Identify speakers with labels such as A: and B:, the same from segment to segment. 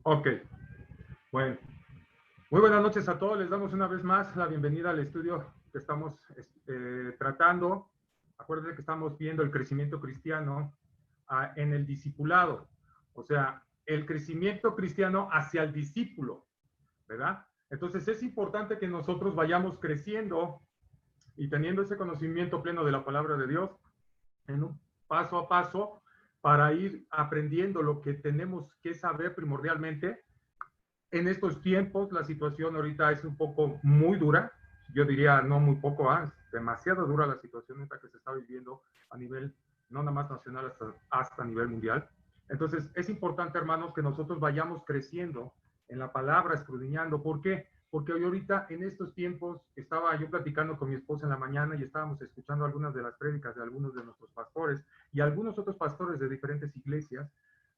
A: Ok, bueno. Muy buenas noches a todos. Les damos una vez más la bienvenida al estudio que estamos tratando. Acuérdense que estamos viendo el crecimiento cristiano en el discipulado. O sea, el crecimiento cristiano hacia el discípulo, ¿verdad? Entonces es importante que nosotros vayamos creciendo y teniendo ese conocimiento pleno de la palabra de Dios en un paso a paso para ir aprendiendo lo que tenemos que saber primordialmente. En estos tiempos la situación ahorita es un poco muy dura, yo diría no muy poco, demasiado dura la situación que se está viviendo a nivel, no nada más nacional, hasta a nivel mundial. Entonces es importante, hermanos, que nosotros vayamos creciendo en la palabra, escudriñando. ¿Por qué? Porque hoy ahorita en estos tiempos estaba yo platicando con mi esposa en la mañana y estábamos escuchando algunas de las prédicas de algunos de nuestros pastores y algunos otros pastores de diferentes iglesias,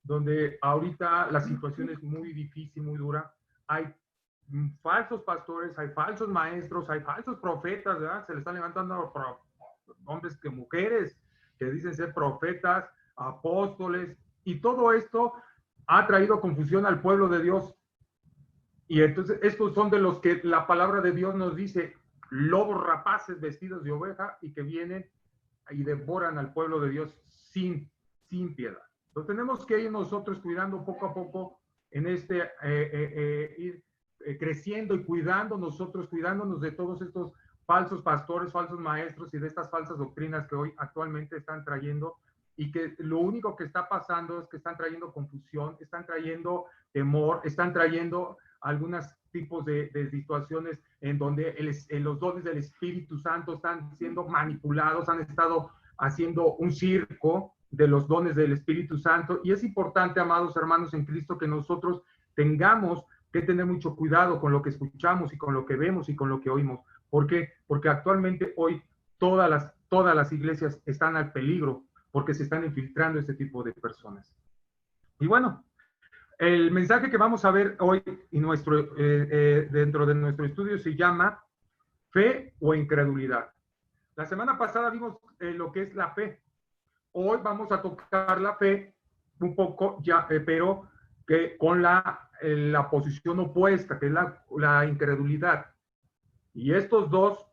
A: donde ahorita la situación es muy difícil, muy dura. Hay falsos pastores, hay falsos maestros, hay falsos profetas, ¿verdad? Se le están levantando hombres que mujeres que dicen ser profetas, apóstoles, y todo esto ha traído confusión al pueblo de Dios. Y entonces estos son de los que la palabra de Dios nos dice, lobos rapaces vestidos de oveja y que vienen y devoran al pueblo de Dios sin piedad. Entonces tenemos que ir nosotros cuidando poco a poco en ir creciendo y cuidándonos de todos estos falsos pastores, falsos maestros y de estas falsas doctrinas que hoy actualmente están trayendo, y que lo único que está pasando es que están trayendo confusión, están trayendo temor, están trayendo algunos tipos de situaciones en donde los dones del Espíritu Santo están siendo manipulados, han estado haciendo un circo de los dones del Espíritu Santo. Y es importante, amados hermanos en Cristo, que nosotros tengamos que tener mucho cuidado con lo que escuchamos y con lo que vemos y con lo que oímos. ¿Por qué? Porque actualmente hoy todas las iglesias están al peligro porque se están infiltrando este tipo de personas. Y bueno, el mensaje que vamos a ver hoy y dentro de nuestro estudio se llama fe o incredulidad. La semana pasada vimos lo que es la fe. Hoy vamos a tocar la fe un poco, pero que con la posición opuesta, que es la incredulidad. Y estos dos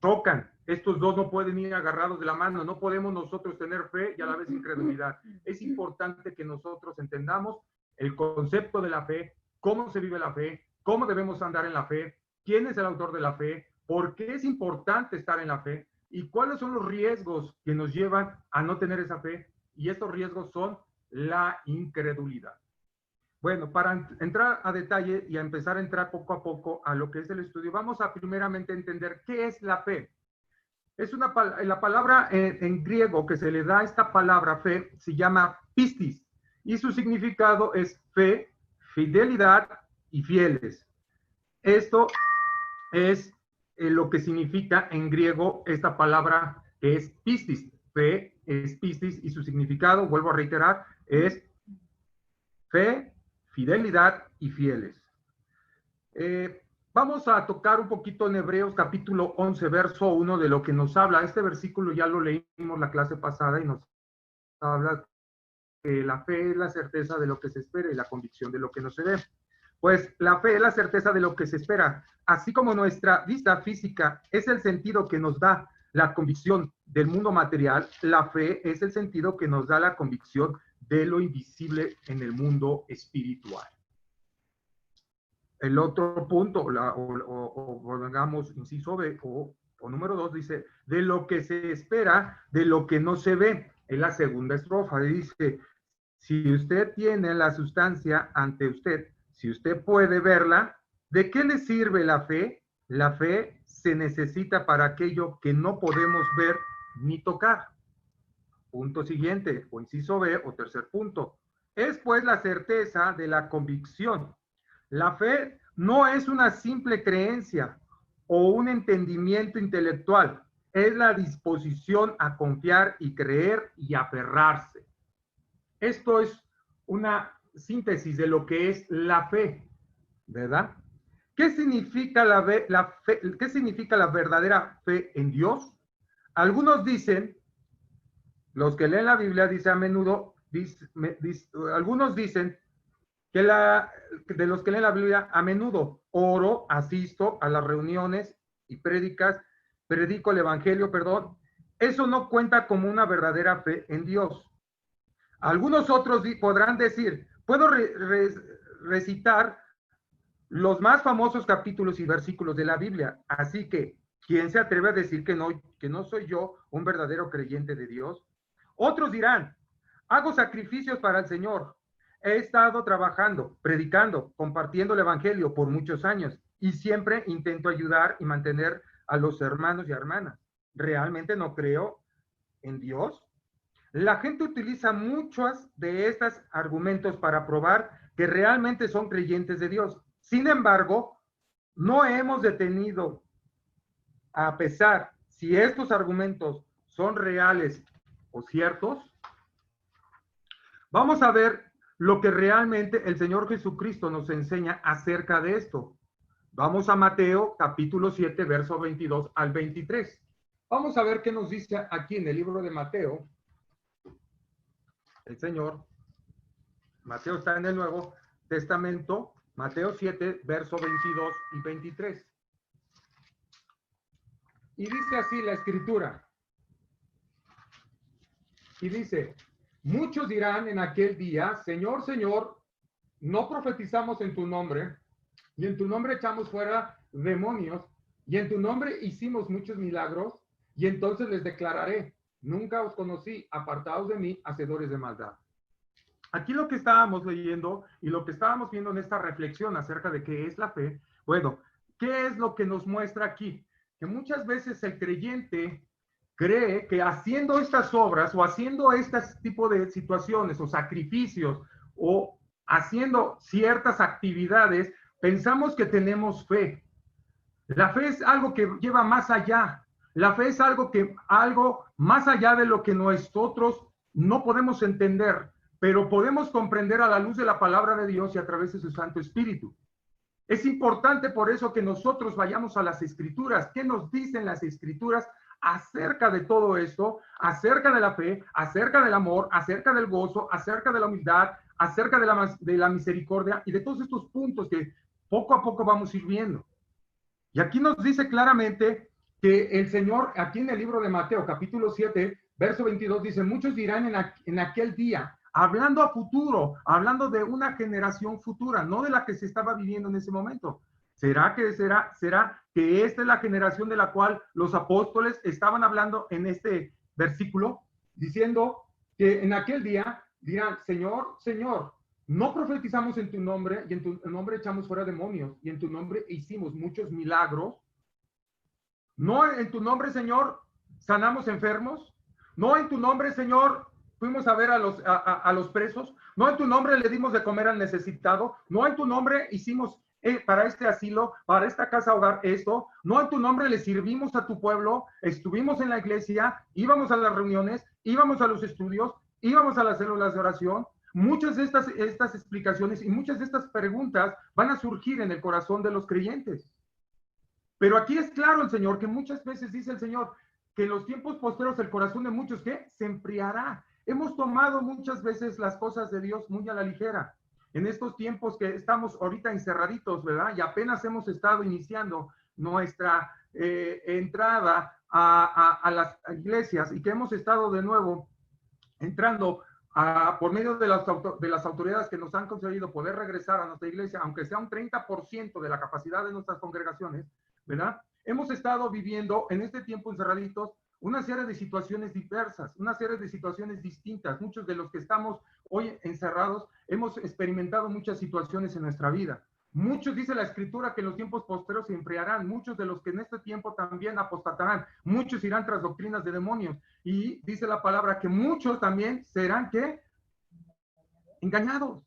A: tocan. Estos dos no pueden ir agarrados de la mano. No podemos nosotros tener fe y a la vez incredulidad. Es importante que nosotros entendamos el concepto de la fe, cómo se vive la fe, cómo debemos andar en la fe, quién es el autor de la fe, por qué es importante estar en la fe y cuáles son los riesgos que nos llevan a no tener esa fe. Y estos riesgos son la incredulidad. Bueno, para entrar a detalle y a empezar a entrar poco a poco a lo que es el estudio, vamos a primeramente entender qué es la fe. Es la palabra en griego que se le da a esta palabra fe se llama pistis y su significado es fe, fidelidad y fieles. Esto es lo que significa en griego esta palabra que es pistis. Fe es pistis y su significado, vuelvo a reiterar, es fe, fidelidad y fieles. Vamos a tocar un poquito en Hebreos capítulo 11, verso 1 de lo que nos habla. Este versículo ya lo leímos la clase pasada y nos habla que la fe es la certeza de lo que se espera y la convicción de lo que no se ve. Pues la fe es la certeza de lo que se espera, así como nuestra vista física es el sentido que nos da la convicción del mundo material, la fe es el sentido que nos da la convicción de lo invisible en el mundo espiritual. El otro punto, o digamos, inciso B, o número 2, dice, de lo que se espera, de lo que no se ve. En la segunda estrofa dice, si usted tiene la sustancia ante usted, si usted puede verla, ¿de qué le sirve la fe? La fe se necesita para aquello que no podemos ver ni tocar. Punto siguiente, o inciso B, o tercer punto. Es pues la certeza de la convicción. La fe no es una simple creencia o un entendimiento intelectual, es la disposición a confiar y creer y aferrarse. Esto es una síntesis de lo que es la fe, ¿verdad? ¿Qué significa ¿Qué significa la verdadera fe en Dios? Algunos dicen, los que leen la Biblia, dice a menudo, algunos dicen que de los que leen la Biblia, a menudo oro, asisto a las reuniones y predico el evangelio, perdón. Eso no cuenta como una verdadera fe en Dios. Algunos otros podrán decir, puedo recitar los más famosos capítulos y versículos de la Biblia, así que, ¿quién se atreve a decir que no soy yo un verdadero creyente de Dios? Otros dirán, hago sacrificios para el Señor. He estado trabajando, predicando, compartiendo el evangelio por muchos años y siempre intento ayudar y mantener a los hermanos y hermanas. ¿Realmente no creo en Dios? La gente utiliza muchos de estos argumentos para probar que realmente son creyentes de Dios. Sin embargo, no hemos detenido a pesar si estos argumentos son reales o ciertos. Vamos a ver lo que realmente el Señor Jesucristo nos enseña acerca de esto. Vamos a Mateo capítulo 7, verso 22 al 23. Vamos a ver qué nos dice aquí en el libro de Mateo. El Señor, Mateo está en el Nuevo Testamento, Mateo 7, verso 22 y 23. Y dice así la Escritura. Y dice, muchos dirán en aquel día, Señor, Señor, no profetizamos en tu nombre, y en tu nombre echamos fuera demonios, y en tu nombre hicimos muchos milagros, y entonces les declararé, nunca os conocí, apartados de mí, hacedores de maldad. Aquí lo que estábamos leyendo y lo que estábamos viendo en esta reflexión acerca de qué es la fe, bueno, ¿qué es lo que nos muestra aquí? Que muchas veces el creyente cree que haciendo estas obras o haciendo este tipo de situaciones o sacrificios o haciendo ciertas actividades, pensamos que tenemos fe. La fe es algo que lleva más allá. La fe es algo más allá de lo que nosotros no podemos entender, pero podemos comprender a la luz de la palabra de Dios y a través de su Santo Espíritu. Es importante por eso que nosotros vayamos a las Escrituras. ¿Qué nos dicen las Escrituras acerca de todo esto? Acerca de la fe, acerca del amor, acerca del gozo, acerca de la humildad, acerca de la misericordia y de todos estos puntos que poco a poco vamos a ir viendo. Y aquí nos dice claramente que el Señor, aquí en el libro de Mateo, capítulo 7, verso 22, dice, muchos dirán en aquel día, hablando a futuro, hablando de una generación futura, no de la que se estaba viviendo en ese momento. ¿Será que esta es la generación de la cual los apóstoles estaban hablando en este versículo? Diciendo que en aquel día dirán, Señor, Señor, no profetizamos en tu nombre y en tu nombre echamos fuera demonios y en tu nombre hicimos muchos milagros. No en tu nombre, Señor, sanamos enfermos. No en tu nombre, Señor, fuimos a ver a los presos. No en tu nombre le dimos de comer al necesitado. No en tu nombre hicimos para este asilo, para esta casa hogar esto. No en tu nombre le servimos a tu pueblo. Estuvimos en la iglesia, íbamos a las reuniones, íbamos a los estudios, íbamos a las células de oración. Muchas de estas explicaciones y muchas de estas preguntas van a surgir en el corazón de los creyentes. Pero aquí es claro el Señor, que muchas veces dice el Señor, que en los tiempos posteros el corazón de muchos, ¿qué? Se enfriará. Hemos tomado muchas veces las cosas de Dios muy a la ligera. En estos tiempos que estamos ahorita encerraditos, ¿verdad? Y apenas hemos estado iniciando nuestra entrada a las iglesias y que hemos estado de nuevo entrando por medio de las autoridades que nos han concedido poder regresar a nuestra iglesia, aunque sea un 30% de la capacidad de nuestras congregaciones, ¿verdad? Hemos estado viviendo en este tiempo encerraditos una serie de situaciones diversas, una serie de situaciones distintas. Muchos de los que estamos hoy encerrados hemos experimentado muchas situaciones en nuestra vida. Muchos, dice la Escritura, que en los tiempos posteriores se enfriarán. Muchos de los que en este tiempo también apostatarán. Muchos irán tras doctrinas de demonios. Y dice la palabra que muchos también serán, ¿qué? Engañados.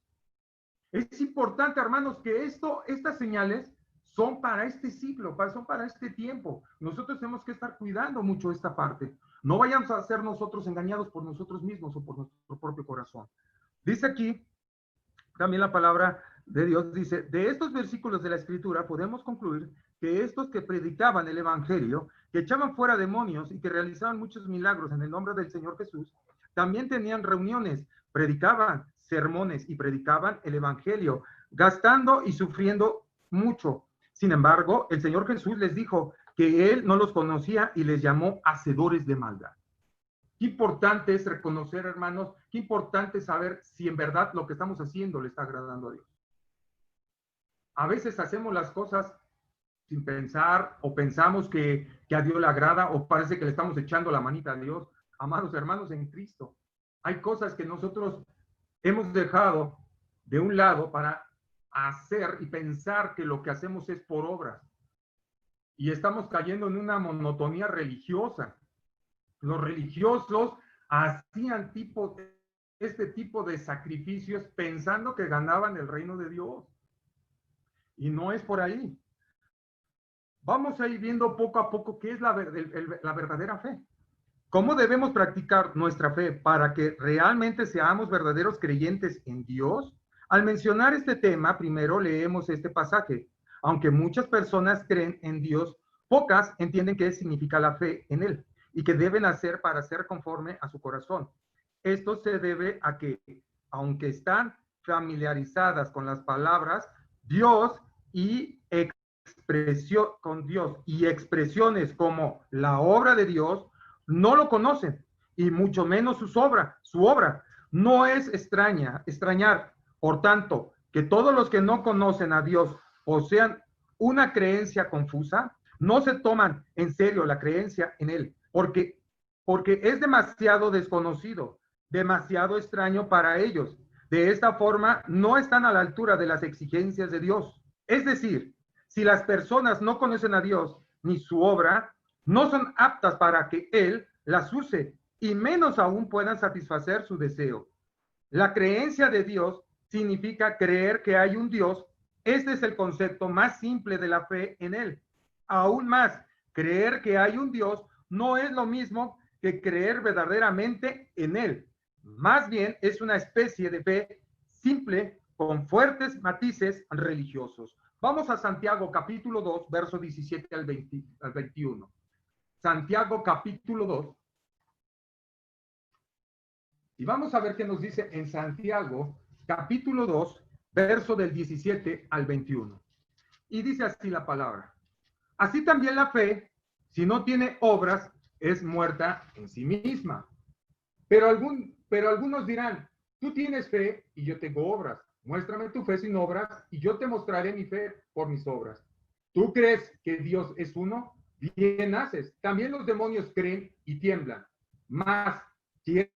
A: Es importante, hermanos, que estas señales son para este siglo, son para este tiempo. Nosotros tenemos que estar cuidando mucho esta parte. No vayamos a ser nosotros engañados por nosotros mismos o por nuestro propio corazón. Dice aquí también la palabra de Dios, dice, de estos versículos de la Escritura podemos concluir
B: que estos que predicaban el evangelio, que echaban fuera demonios y que realizaban muchos milagros en el nombre del Señor Jesús, también tenían reuniones, predicaban sermones y predicaban el evangelio, gastando y sufriendo mucho. Sin embargo, el Señor Jesús les dijo que él no los conocía y les llamó hacedores de maldad. Qué importante es reconocer, hermanos, qué importante es saber si en verdad lo que estamos haciendo le está agradando a Dios. A veces hacemos las cosas sin pensar o pensamos que a Dios le agrada o parece que le estamos echando la manita a Dios. Amados hermanos en Cristo, hay cosas que nosotros hemos dejado de un lado para hacer y pensar que lo que hacemos es por obras. Y estamos cayendo en una monotonía religiosa. Los religiosos hacían este tipo de sacrificios pensando que ganaban el reino de Dios. Y no es por ahí. Vamos a ir viendo poco a poco qué es la verdadera fe. ¿Cómo debemos practicar nuestra fe para que realmente seamos verdaderos creyentes en Dios? Al mencionar este tema, primero leemos este pasaje. Aunque muchas personas creen en Dios, pocas entienden qué significa la fe en Él y qué deben hacer para ser conforme a su corazón. Esto se debe a que, aunque están familiarizadas con las palabras Dios y expresión con Dios y expresiones como la obra de Dios, no lo conocen y mucho menos su obra. No es extrañar, por tanto, que todos los que no conocen a Dios posean una creencia confusa, no se toman en serio la creencia en Él, porque es demasiado desconocido, demasiado extraño para ellos. De esta forma, no están a la altura de las exigencias de Dios. Es decir, si las personas no conocen a Dios ni su obra, no son aptas para que Él las use y menos aún puedan satisfacer su deseo. La creencia de Dios significa creer que hay un Dios. Este es el concepto más simple de la fe en Él. Aún más, creer que hay un Dios no es lo mismo que creer verdaderamente en Él. Más bien es una especie de fe simple con fuertes matices religiosos. Vamos a Santiago capítulo 2, verso 17 al 21. Santiago capítulo 2. Y vamos a ver qué nos dice en Santiago capítulo 2, verso del 17 al 21. Y dice así la palabra. Así también la fe, si no tiene obras, es muerta en sí misma. Pero algunos dirán, tú tienes fe y yo tengo obras. Muéstrame tu fe sin obras y yo te mostraré mi fe por mis obras. ¿Tú crees que Dios es uno? Bien haces. También los demonios creen y tiemblan. Mas, ¿quieres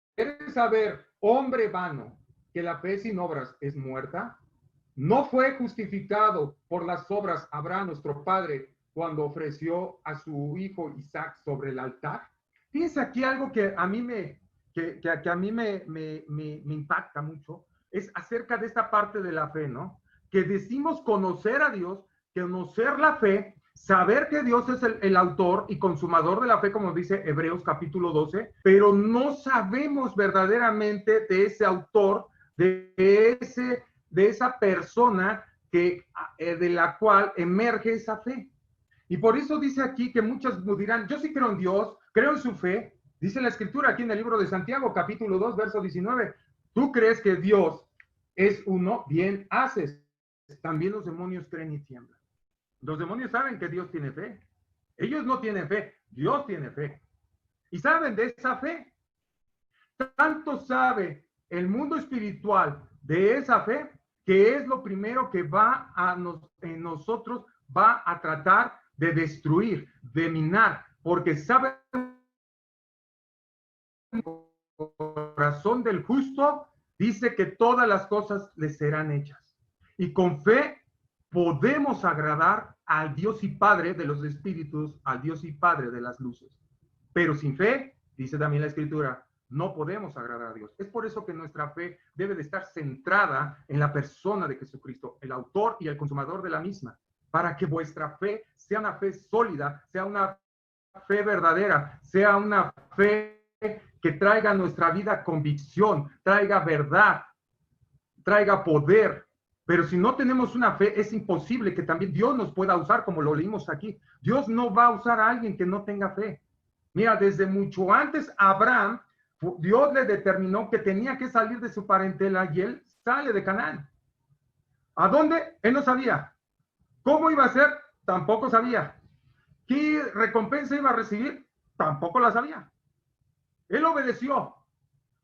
B: saber, hombre vano, que la fe sin obras es muerta? ¿No fue justificado por las obras Abraham, nuestro padre, cuando ofreció a su hijo Isaac sobre el altar? Fíjense aquí algo que a mí me impacta mucho, es acerca de esta parte de la fe, ¿no? Que decimos conocer a Dios, conocer la fe, saber que Dios es el autor y consumador de la fe, como dice Hebreos capítulo 12, pero no sabemos verdaderamente de ese autor, de esa persona de la cual emerge esa fe. Y por eso dice aquí que muchos dirán, yo sí creo en Dios, creo en su fe. Dice la escritura aquí en el libro de Santiago, capítulo 2, verso 19. Tú crees que Dios es uno, bien haces. También los demonios creen y tiemblan. Los demonios saben que Dios tiene fe. Ellos no tienen fe, Dios tiene fe. Y saben de esa fe. Tanto sabe el mundo espiritual de esa fe, que es lo primero que va en nosotros, va a tratar de destruir, de minar, porque sabe el corazón del justo, dice que todas las cosas le serán hechas. Y con fe podemos agradar al Dios y Padre de los espíritus, al Dios y Padre de las luces. Pero sin fe, dice también la Escritura, no podemos agradar a Dios. Es por eso que nuestra fe debe de estar centrada en la persona de Jesucristo, el autor y el consumador de la misma, para que vuestra fe sea una fe sólida, sea una fe verdadera, sea una fe que traiga a nuestra vida convicción, traiga verdad, traiga poder, Pero si no tenemos una fe, es imposible que también Dios nos pueda usar, como lo leímos aquí. Dios no va a usar a alguien que no tenga fe. Mira, desde mucho antes Abraham, Dios le determinó que tenía que salir de su parentela y él sale de Canaán. ¿A dónde? Él no sabía. ¿Cómo iba a ser? Tampoco sabía. ¿Qué recompensa iba a recibir? Tampoco la sabía. Él obedeció.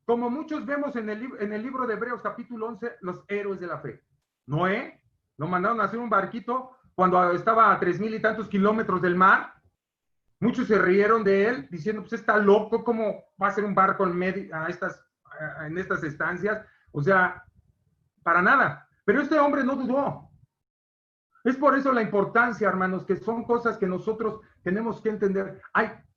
B: Como muchos vemos en el libro de Hebreos capítulo 11, los héroes de la fe. Noé, lo mandaron a hacer un barquito cuando estaba a 3,000 y tantos kilómetros del mar. Muchos se rieron de él diciendo, pues está loco, ¿cómo va a ser un barco en estas estancias? O sea, para nada. Pero este hombre no dudó. Es por eso la importancia, hermanos, que son cosas que nosotros tenemos que entender.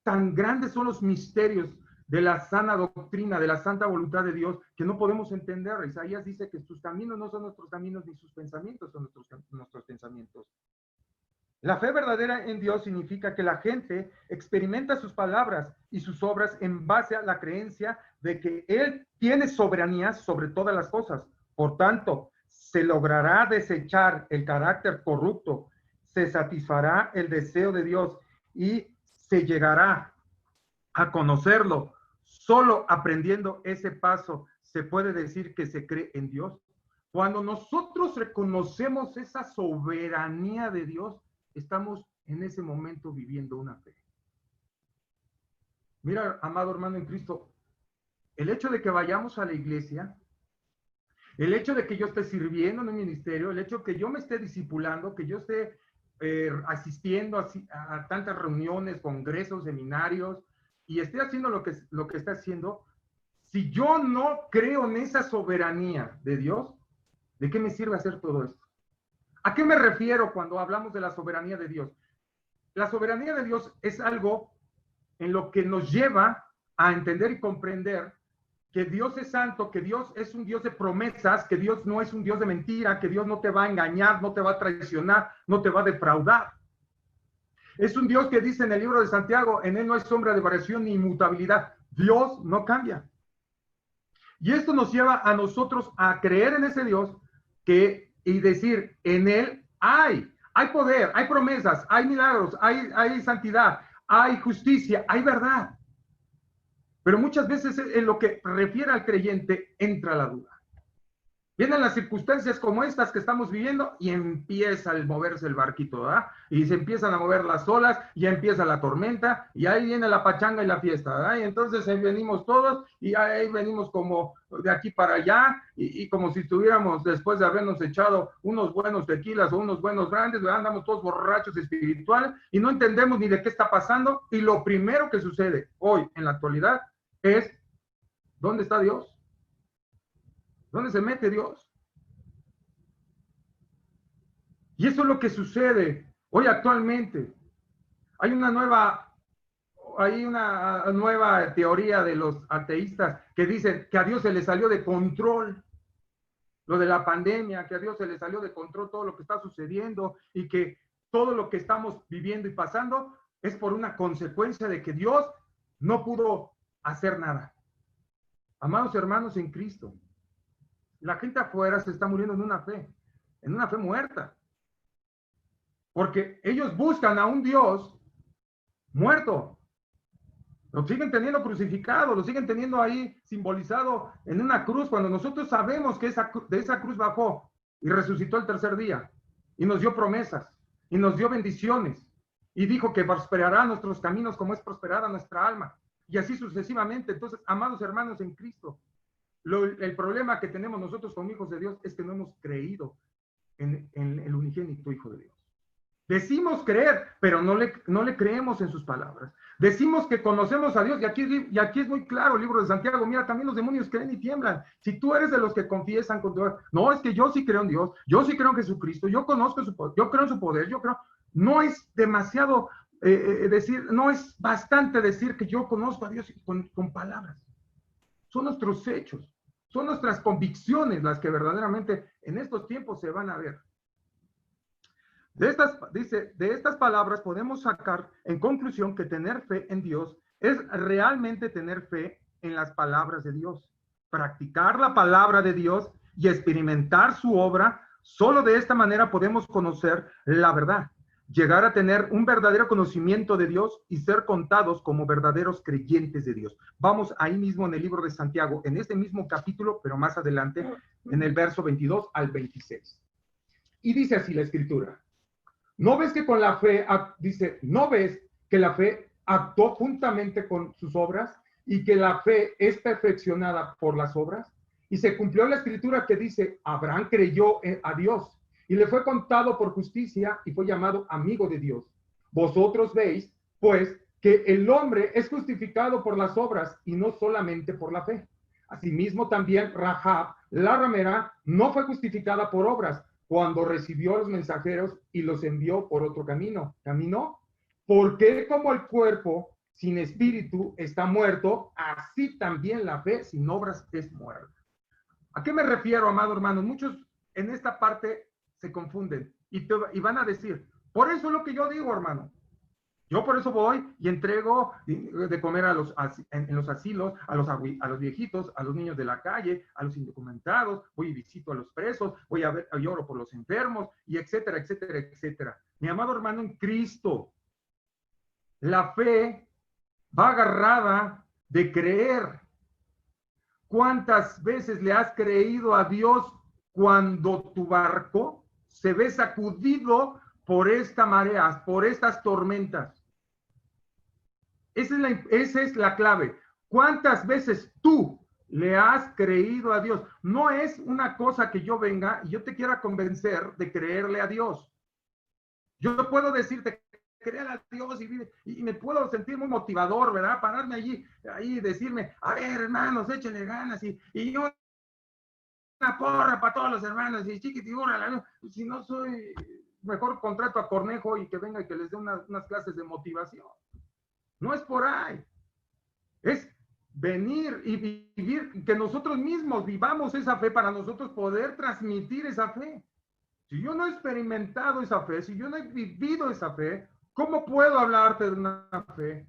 B: Tan grandes son los misterios de la sana doctrina, de la santa voluntad de Dios, que no podemos entender. Isaías dice que sus caminos no son nuestros caminos, ni sus pensamientos son nuestros pensamientos. La fe verdadera en Dios significa que la gente experimenta sus palabras y sus obras en base a la creencia de que Él tiene soberanía sobre todas las cosas. Por tanto, se logrará desechar el carácter corrupto, se satisfará el deseo de Dios y se llegará a conocerlo. Solo aprendiendo ese paso se puede decir que se cree en Dios. Cuando nosotros reconocemos esa soberanía de Dios, estamos en ese momento viviendo una fe. Mira, amado hermano en Cristo, el hecho de que vayamos a la iglesia, el hecho de que yo esté sirviendo en un ministerio, el hecho de que yo me esté discipulando, que yo esté asistiendo a tantas reuniones, congresos, seminarios, y esté haciendo lo que está haciendo, si yo no creo en esa soberanía de Dios, ¿de qué me sirve hacer todo esto? ¿A qué me refiero cuando hablamos de la soberanía de Dios? La soberanía de Dios es algo en lo que nos lleva a entender y comprender que Dios es santo, que Dios es un Dios de promesas, que Dios no es un Dios de mentira, que Dios no te va a engañar, no te va a traicionar, no te va a defraudar. Es un Dios que dice en el libro de Santiago, en Él no hay sombra de variación ni inmutabilidad. Dios no cambia. Y esto nos lleva a nosotros a creer en ese Dios y decir, en Él hay poder, hay promesas, hay milagros, hay santidad, hay justicia, hay verdad. Pero muchas veces en lo que refiere al creyente entra la duda. Vienen las circunstancias como estas que estamos viviendo y empieza a moverse el barquito, ¿verdad? Y se empiezan a mover las olas, y ya empieza la tormenta, y ahí viene la pachanga y la fiesta, ¿verdad? Y entonces ahí venimos todos, y ahí venimos como de aquí para allá, y como si estuviéramos después de habernos echado unos buenos tequilas o unos buenos grandes, ¿verdad? Andamos todos borrachos espirituales, y no entendemos ni de qué está pasando, y lo primero que sucede hoy, en la actualidad, es, ¿dónde está Dios? ¿Dónde se mete Dios? Y eso es lo que sucede hoy actualmente. Hay una nueva teoría de los ateístas que dicen que a Dios se le salió de control lo de la pandemia, que a Dios se le salió de control todo lo que está sucediendo y que todo lo que estamos viviendo y pasando es por una consecuencia de que Dios no pudo hacer nada. Amados hermanos en Cristo, la gente afuera se está muriendo en una fe muerta. Porque ellos buscan a un Dios muerto. Lo siguen teniendo crucificado, lo siguen teniendo ahí simbolizado en una cruz, cuando nosotros sabemos que de esa cruz bajó y resucitó el tercer día y nos dio promesas y nos dio bendiciones y dijo que prosperará nuestros caminos como es prosperada nuestra alma y así sucesivamente. Entonces, amados hermanos en Cristo, el problema que tenemos nosotros como hijos de Dios es que no hemos creído en el unigénito Hijo de Dios. Decimos creer, pero no le creemos en sus palabras. Decimos que conocemos a Dios, y aquí es muy claro el libro de Santiago. Mira, también los demonios creen y tiemblan. Si tú eres de los que confiesan con tu... No, es que yo sí creo en Dios, yo sí creo en Jesucristo, yo conozco su poder, yo creo en su poder, yo creo... No es demasiado no es bastante decir que yo conozco a Dios con palabras. Son nuestros hechos, son nuestras convicciones las que verdaderamente en estos tiempos se van a ver. De estas palabras podemos sacar en conclusión que tener fe en Dios es realmente tener fe en las palabras de Dios. Practicar la palabra de Dios y experimentar su obra Solo de esta manera podemos conocer la verdad, llegar a tener un verdadero conocimiento de Dios y ser contados como verdaderos creyentes de Dios. Vamos ahí mismo en el libro de Santiago, en este mismo capítulo, pero más adelante, en el verso 22 al 26. Y dice así la Escritura: ¿no ves que con la fe, dice, no ves que la fe actuó juntamente con sus obras y que la fe es perfeccionada por las obras? Y se cumplió la Escritura que dice, Abraham creyó a Dios y le fue contado por justicia y fue llamado amigo de Dios. Vosotros veis, pues, que el hombre es justificado por las obras y no solamente por la fe. Asimismo también Rahab, la ramera, no fue justificada por obras cuando recibió a los mensajeros y los envió por otro camino. ¿Caminó? Porque como el cuerpo sin espíritu está muerto, así también la fe sin obras es muerta. ¿A qué me refiero, amado hermano? Muchos en esta parte se confunden y van a decir, por eso es lo que yo digo, hermano. Yo por eso voy y entrego de comer en los asilos, a los viejitos, a los niños de la calle, a los indocumentados, voy y visito a los presos, voy a lloro por los enfermos, y etcétera, etcétera, etcétera. Mi amado hermano en Cristo, la fe va agarrada de creer. ¿Cuántas veces le has creído a Dios cuando tu barco se ve sacudido por estas mareas, por estas tormentas? Esa es la clave. ¿Cuántas veces tú le has creído a Dios? No es una cosa que yo venga y yo te quiera convencer de creerle a Dios. Yo puedo decirte, creer a Dios y me puedo sentir muy motivador, ¿verdad? Pararme ahí y decirme, a ver, hermanos, échenle ganas y yo una porra para todos los hermanos y chiquitibura, si no soy, mejor contrato a Cornejo y que venga y que les dé unas clases de motivación. No es por ahí. Es venir y vivir, que nosotros mismos vivamos esa fe para nosotros poder transmitir esa fe. Si yo no he experimentado esa fe, si yo no he vivido esa fe, ¿cómo puedo hablarte de una fe?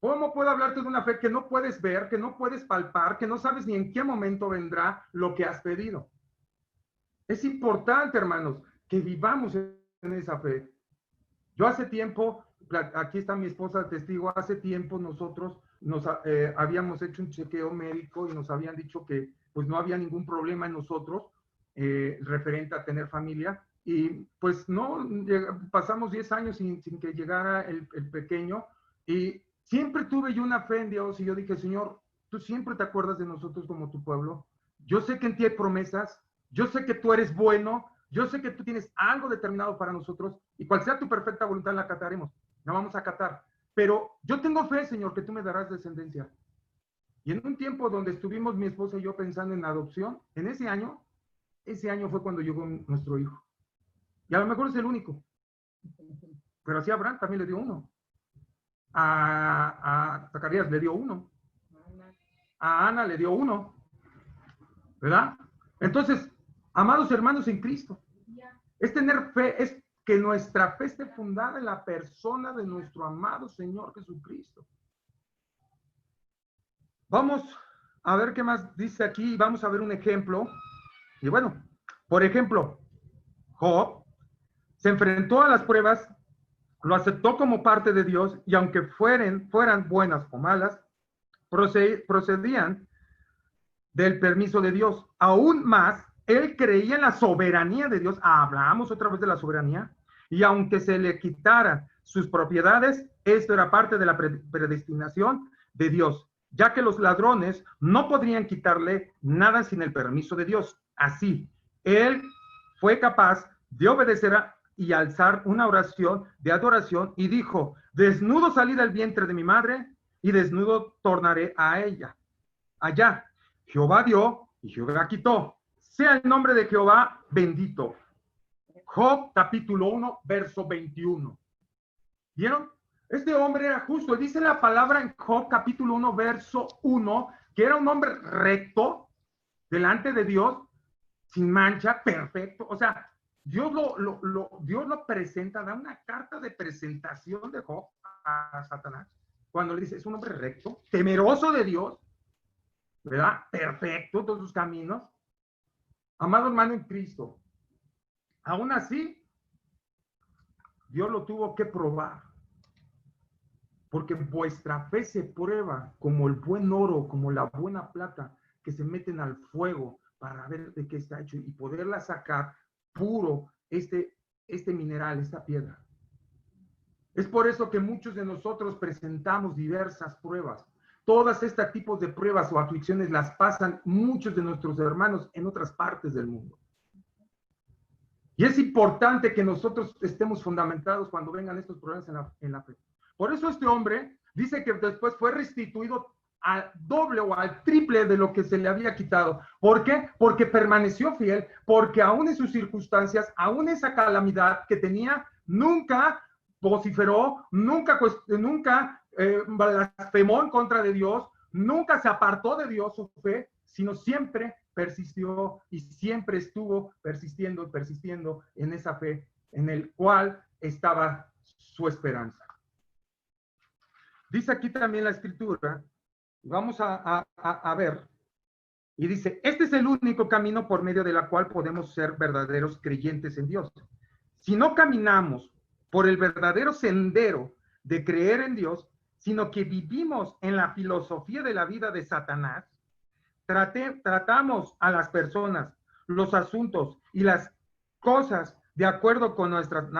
B: ¿Cómo puedo hablarte de una fe que no puedes ver, que no puedes palpar, que no sabes ni en qué momento vendrá lo que has pedido? Es importante, hermanos, que vivamos en esa fe. Yo hace tiempo, aquí está mi esposa testigo, hace tiempo nosotros habíamos hecho un chequeo médico y nos habían dicho que pues no había ningún problema en nosotros referente a tener familia. Y pues no, pasamos 10 años sin que llegara el pequeño y siempre tuve yo una fe en Dios y yo dije, Señor, tú siempre te acuerdas de nosotros como tu pueblo. Yo sé que en ti hay promesas, yo sé que tú eres bueno, yo sé que tú tienes algo determinado para nosotros y cual sea tu perfecta voluntad la acataremos, la vamos a acatar. Pero yo tengo fe, Señor, que tú me darás descendencia. Y en un tiempo donde estuvimos mi esposa y yo pensando en adopción, en ese año fue cuando llegó nuestro hijo. Y a lo mejor es el único. Pero así a Abraham también le dio uno. A Zacarías le dio uno. A Ana le dio uno. ¿Verdad? Entonces, amados hermanos en Cristo, es tener fe, es que nuestra fe esté fundada en la persona de nuestro amado Señor Jesucristo. Vamos a ver qué más dice aquí, vamos a ver un ejemplo. Y bueno, por ejemplo, Job se enfrentó a las pruebas, lo aceptó como parte de Dios y aunque fueran buenas o malas, procedían del permiso de Dios. Aún más, él creía en la soberanía de Dios. Hablamos otra vez de la soberanía. Y aunque se le quitaran sus propiedades, esto era parte de la predestinación de Dios, ya que los ladrones no podrían quitarle nada sin el permiso de Dios. Así, él fue capaz de obedecer y alzar una oración de adoración y dijo, desnudo salí del vientre de mi madre y desnudo tornaré a ella. Allá, Jehová dio y Jehová quitó. Sea el nombre de Jehová bendito. Job capítulo 1, verso 21. ¿Vieron? Este hombre era justo. Dice la palabra en Job capítulo 1, verso 1, que era un hombre recto delante de Dios, sin mancha, perfecto. O sea, Dios lo presenta, da una carta de presentación de Job a Satanás. Cuando le dice, es un hombre recto, temeroso de Dios, ¿verdad? Perfecto, todos sus caminos. Amado hermano en Cristo, Aún así, Dios lo tuvo que probar. Porque vuestra fe se prueba como el buen oro, como la buena plata, que se meten al fuego para ver de qué está hecho y poderla sacar puro este mineral, esta piedra. Es por eso que muchos de nosotros presentamos diversas pruebas. Todas estos tipos de pruebas o aflicciones las pasan muchos de nuestros hermanos en otras partes del mundo. Y es importante que nosotros estemos fundamentados cuando vengan estos problemas en la fe. Por eso este hombre dice que después fue restituido al doble o al triple de lo que se le había quitado. ¿Por qué? Porque permaneció fiel, porque aún en sus circunstancias, aún esa calamidad que tenía, nunca vociferó, nunca blasfemó en contra de Dios, nunca se apartó de Dios su fe, sino siempre persistió y siempre estuvo persistiendo en esa fe en el cual estaba su esperanza. Dice aquí también la escritura, vamos a ver, y dice, este es el único camino por medio de la cual podemos ser verdaderos creyentes en Dios. Si no caminamos por el verdadero sendero de creer en Dios, sino que vivimos en la filosofía de la vida de Satanás, tratamos a las personas, los asuntos y las cosas de acuerdo con nuestras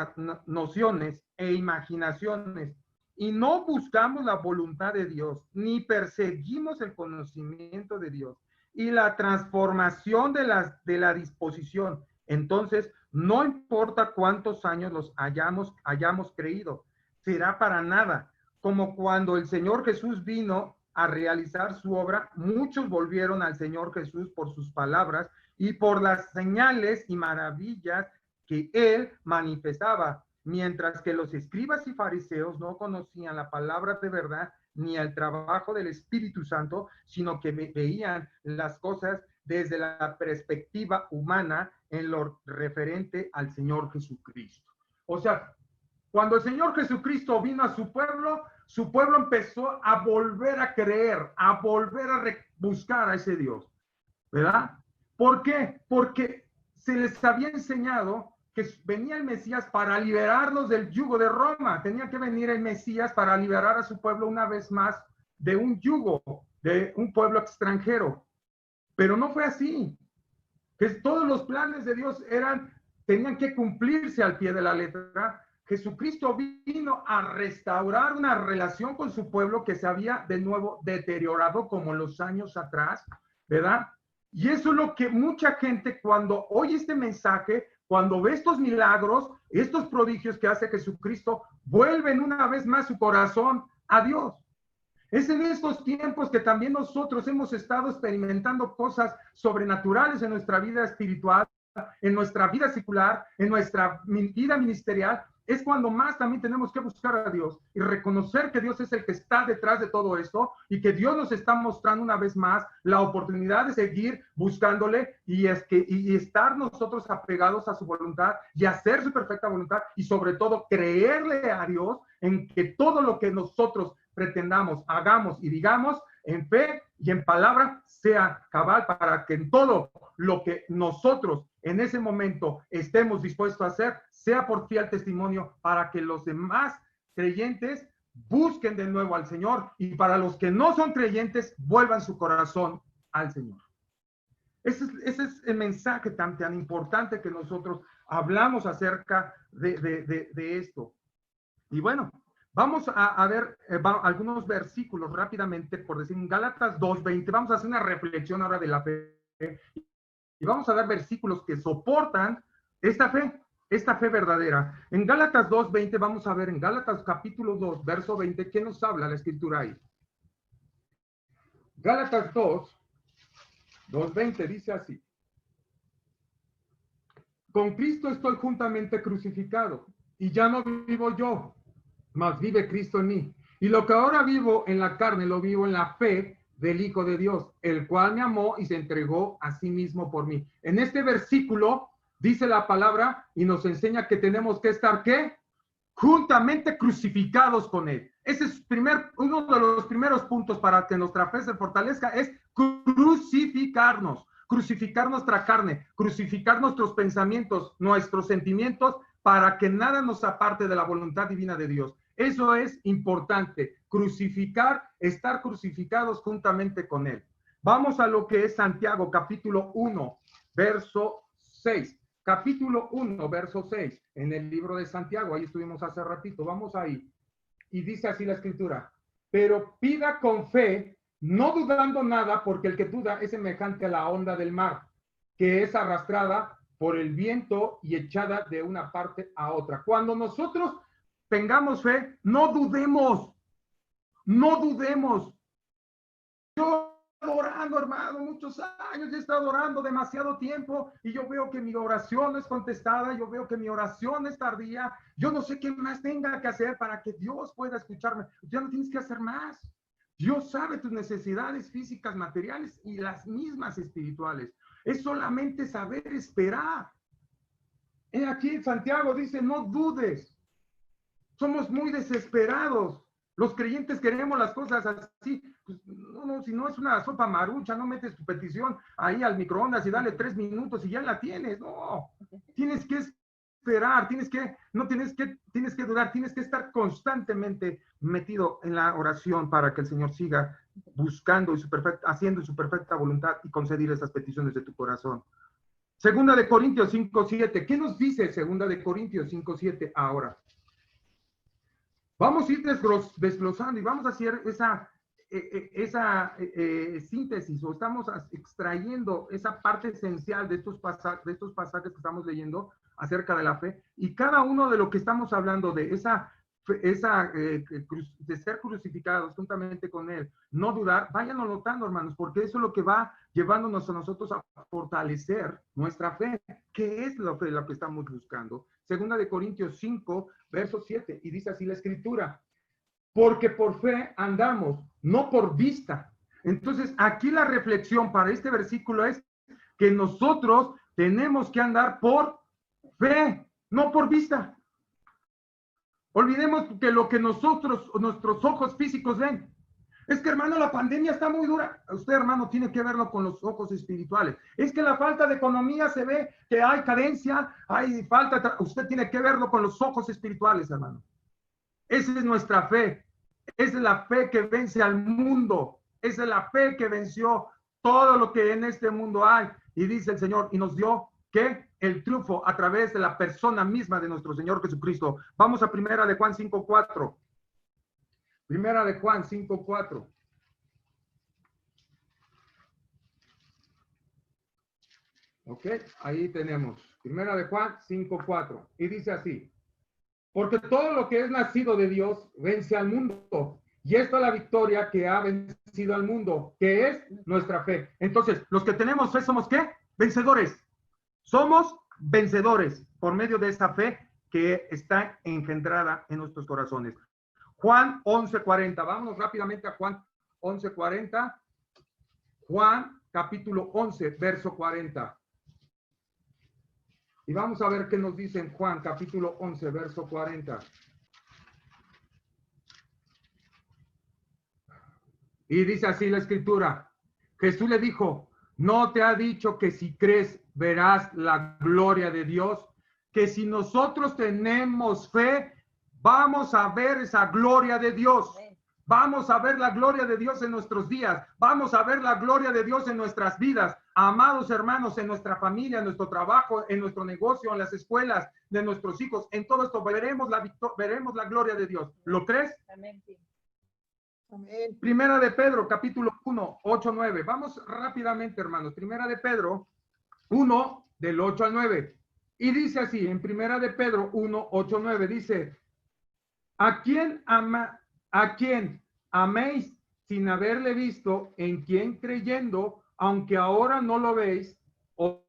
B: nociones e imaginaciones, y no buscamos la voluntad de Dios, ni perseguimos el conocimiento de Dios y la transformación de la disposición. Entonces, no importa cuántos años los hayamos creído, será para nada. Como cuando el Señor Jesús vino a realizar su obra, muchos volvieron al Señor Jesús por sus palabras y por las señales y maravillas que Él manifestaba, mientras que los escribas y fariseos no conocían la palabra de verdad ni el trabajo del Espíritu Santo, sino que veían las cosas desde la perspectiva humana en lo referente al Señor Jesucristo. O sea, cuando el Señor Jesucristo vino a su pueblo empezó a volver a creer, a volver a buscar a ese Dios, ¿verdad? ¿Por qué? Porque se les había enseñado que venía el Mesías para liberarlos del yugo de Roma. Tenía que venir el Mesías para liberar a su pueblo una vez más de un yugo, de un pueblo extranjero. Pero no fue así. Que todos los planes de Dios tenían que cumplirse al pie de la letra. Jesucristo vino a restaurar una relación con su pueblo que se había de nuevo deteriorado como los años atrás, ¿verdad? Y eso es lo que mucha gente cuando oye este mensaje, cuando ve estos milagros, estos prodigios que hace Jesucristo, vuelven una vez más su corazón a Dios. Es en estos tiempos que también nosotros hemos estado experimentando cosas sobrenaturales en nuestra vida espiritual, en nuestra vida secular, en nuestra vida ministerial. Es cuando más también tenemos que buscar a Dios y reconocer que Dios es el que está detrás de todo esto y que Dios nos está mostrando una vez más la oportunidad de seguir buscándole y estar nosotros apegados a su voluntad y hacer su perfecta voluntad y sobre todo creerle a Dios en que todo lo que nosotros pretendamos, hagamos y digamos en fe y en palabra sea cabal para que en todo lo que nosotros en ese momento estemos dispuestos a hacer sea por fiel testimonio para que los demás creyentes busquen de nuevo al Señor y para los que no son creyentes vuelvan su corazón al Señor. Ese es el mensaje tan importante que nosotros hablamos acerca de esto. Y bueno, vamos a ver algunos versículos rápidamente, por decir, en Gálatas 2:20, vamos a hacer una reflexión ahora de la fe y vamos a dar versículos que soportan esta fe verdadera. En Gálatas 2:20 vamos a ver, en Gálatas capítulo 2, verso 20, ¿qué nos habla la escritura ahí? Gálatas 2:20 dice así: con Cristo estoy juntamente crucificado, y ya no vivo yo, mas vive Cristo en mí. Y lo que ahora vivo en la carne, lo vivo en la fe del Hijo de Dios, el cual me amó y se entregó a sí mismo por mí. En este versículo dice la palabra y nos enseña que tenemos que estar, ¿qué? Juntamente crucificados con Él. Ese es uno de los primeros puntos para que nuestra fe se fortalezca, es crucificarnos. crucificar nuestra carne, crucificar nuestros pensamientos, nuestros sentimientos, para que nada nos aparte de la voluntad divina de Dios. Eso es importante, crucificar, estar crucificados juntamente con Él. Vamos a lo que es Santiago, capítulo 1, verso 6. Capítulo 1, verso 6, en el libro de Santiago, ahí estuvimos hace ratito, vamos ahí. Y dice así la escritura: pero pida con fe, no dudando nada, porque el que duda es semejante a la onda del mar, que es arrastrada por el viento y echada de una parte a otra. Cuando nosotros tengamos fe, no dudemos, no dudemos. Yo orando, hermano, muchos años, he estado orando demasiado tiempo y yo veo que mi oración no es contestada, yo veo que mi oración es tardía, yo no sé qué más tenga que hacer para que Dios pueda escucharme. Ya no tienes que hacer más. Dios sabe tus necesidades físicas, materiales y las mismas espirituales. Es solamente saber esperar. Aquí Santiago dice, no dudes. Somos muy desesperados. Los creyentes queremos las cosas así. Pues, no, si no es una sopa marucha, no metes tu petición ahí al microondas y dale 3 minutos y ya la tienes. No, tienes que esperar, tienes que dudar, tienes que estar constantemente metido en la oración para que el Señor siga buscando haciendo su perfecta voluntad y conceder esas peticiones de tu corazón. Segunda de Corintios 5:7. ¿Qué nos dice Segunda de Corintios 5:7 ahora? Vamos a ir desglosando y vamos a hacer esa síntesis, o estamos extrayendo esa parte esencial de estos pasajes que estamos leyendo acerca de la fe, y cada uno de lo que estamos hablando de de ser crucificados juntamente con Él, no dudar, váyanlo notando, hermanos, porque eso es lo que va llevándonos a nosotros a fortalecer nuestra fe. ¿Qué es lo que estamos buscando? Segunda de Corintios 5, verso 7, y dice así la escritura: porque por fe andamos, no por vista. Entonces, aquí la reflexión para este versículo es que nosotros tenemos que andar por fe, no por vista. Olvidemos que lo que nuestros ojos físicos ven. Es que, hermano, la pandemia está muy dura. Usted, hermano, tiene que verlo con los ojos espirituales. Es que la falta de economía se ve que hay carencia, hay falta. Usted tiene que verlo con los ojos espirituales, hermano. Esa es nuestra fe. Esa es la fe que vence al mundo. Esa es la fe que venció todo lo que en este mundo hay. Y dice el Señor, y nos dio, ¿qué? El triunfo a través de la persona misma de nuestro Señor Jesucristo. Vamos a Primera de Juan 5:4. Primera de Juan 5:4. Ok, ahí tenemos. Primera de Juan 5:4. Y dice así: porque todo lo que es nacido de Dios vence al mundo. Y esta es la victoria que ha vencido al mundo, que es nuestra fe. Entonces, los que tenemos fe, ¿somos qué? Vencedores. Somos vencedores por medio de esa fe que está engendrada en nuestros corazones. Juan 11:40. Vámonos rápidamente a Juan 11:40. Juan capítulo 11, verso 40. Y vamos a ver qué nos dice en Juan capítulo 11, verso 40. Y dice así la escritura: Jesús le dijo, ¿no te ha dicho que si crees verás la gloria de Dios? Que si nosotros tenemos fe, vamos a ver esa gloria de Dios. Vamos a ver la gloria de Dios en nuestros días. Vamos a ver la gloria de Dios en nuestras vidas. Amados hermanos, en nuestra familia, en nuestro trabajo, en nuestro negocio, en las escuelas de nuestros hijos. En todo esto veremos la gloria de Dios. ¿Lo crees?
C: Amén.
B: Amén. Primera de Pedro, capítulo 1, 8, 9. Vamos rápidamente, hermanos. Primera de Pedro 1, del 8 al 9. Y dice así, en Primera de Pedro 1, 8, 9, dice: ¿A quién améis sin haberle visto? ¿En quién creyendo, aunque ahora no lo veis, os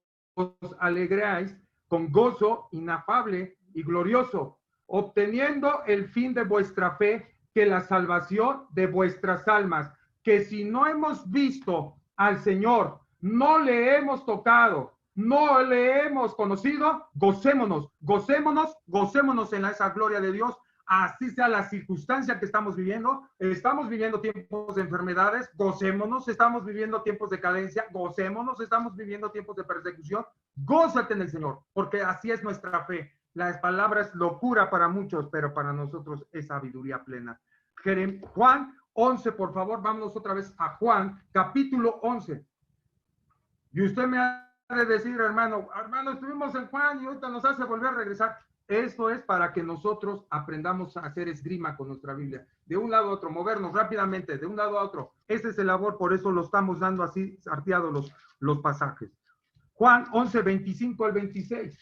B: alegráis con gozo inafable y glorioso, obteniendo el fin de vuestra fe, que la salvación de vuestras almas? Que si no hemos visto al Señor, no le hemos tocado, no le hemos conocido, gocémonos en esa gloria de Dios, así sea la circunstancia que estamos viviendo tiempos de enfermedades, gocémonos, estamos viviendo tiempos de cadencia, gocémonos, estamos viviendo tiempos de persecución, gózate en el Señor, porque así es nuestra fe. La palabra es locura para muchos, pero para nosotros es sabiduría plena. Juan 11, por favor, vámonos otra vez a Juan, capítulo 11. Y usted me ha de decir, hermano, estuvimos en Juan y ahorita nos hace volver a regresar. Esto es para que nosotros aprendamos a hacer esgrima con nuestra Biblia, de un lado a otro, movernos rápidamente, de un lado a otro. Ese es el labor, por eso lo estamos dando así, sarteados los pasajes. Juan 11, 25 al 26.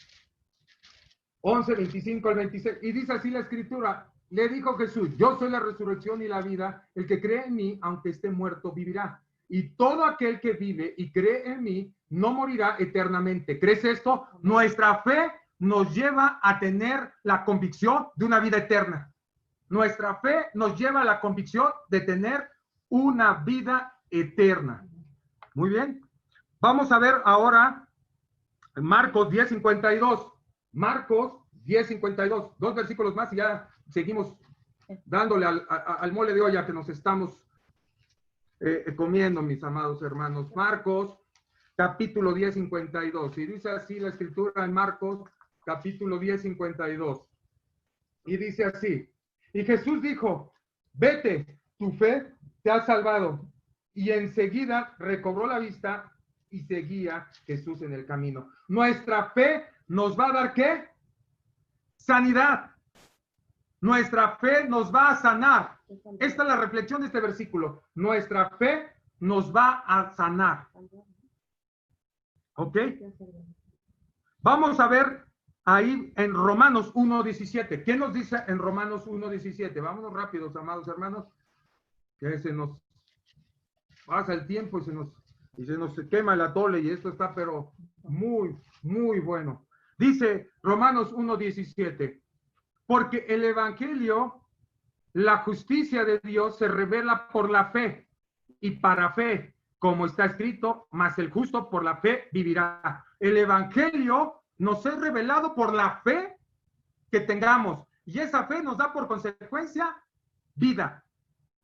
B: 11, 25 al 26. Y dice así la escritura, le dijo Jesús, yo soy la resurrección y la vida, el que cree en mí, aunque esté muerto, vivirá. Y todo aquel que vive y cree en mí, no morirá eternamente. ¿Crees esto? Nuestra fe nos lleva a tener la convicción de una vida eterna. Nuestra fe nos lleva a la convicción de tener una vida eterna. Muy bien. Vamos a ver ahora Marcos 10:52. Marcos 10:52. 2 versículos más y ya seguimos dándole al mole de olla que nos estamos comiendo, mis amados hermanos. Marcos capítulo 10:52. Y dice así la escritura en Marcos capítulo 10:52. Y dice así, y Jesús dijo, vete, tu fe te ha salvado. Y enseguida recobró la vista y seguía Jesús en el camino. Nuestra fe nos va a dar ¿qué? Sanidad. Nuestra fe nos va a sanar. Esta es la reflexión de este versículo. Nuestra fe nos va a sanar. ¿Ok? Vamos a ver ahí en Romanos 1:17. ¿Qué nos dice en Romanos 1:17? Vámonos rápidos, amados hermanos, que se nos pasa el tiempo y se nos quema el atole y esto está pero muy, muy bueno. Dice Romanos 1:17, porque el evangelio, la justicia de Dios se revela por la fe y para fe, como está escrito, mas el justo por la fe vivirá. El evangelio nos es revelado por la fe que tengamos y esa fe nos da por consecuencia vida.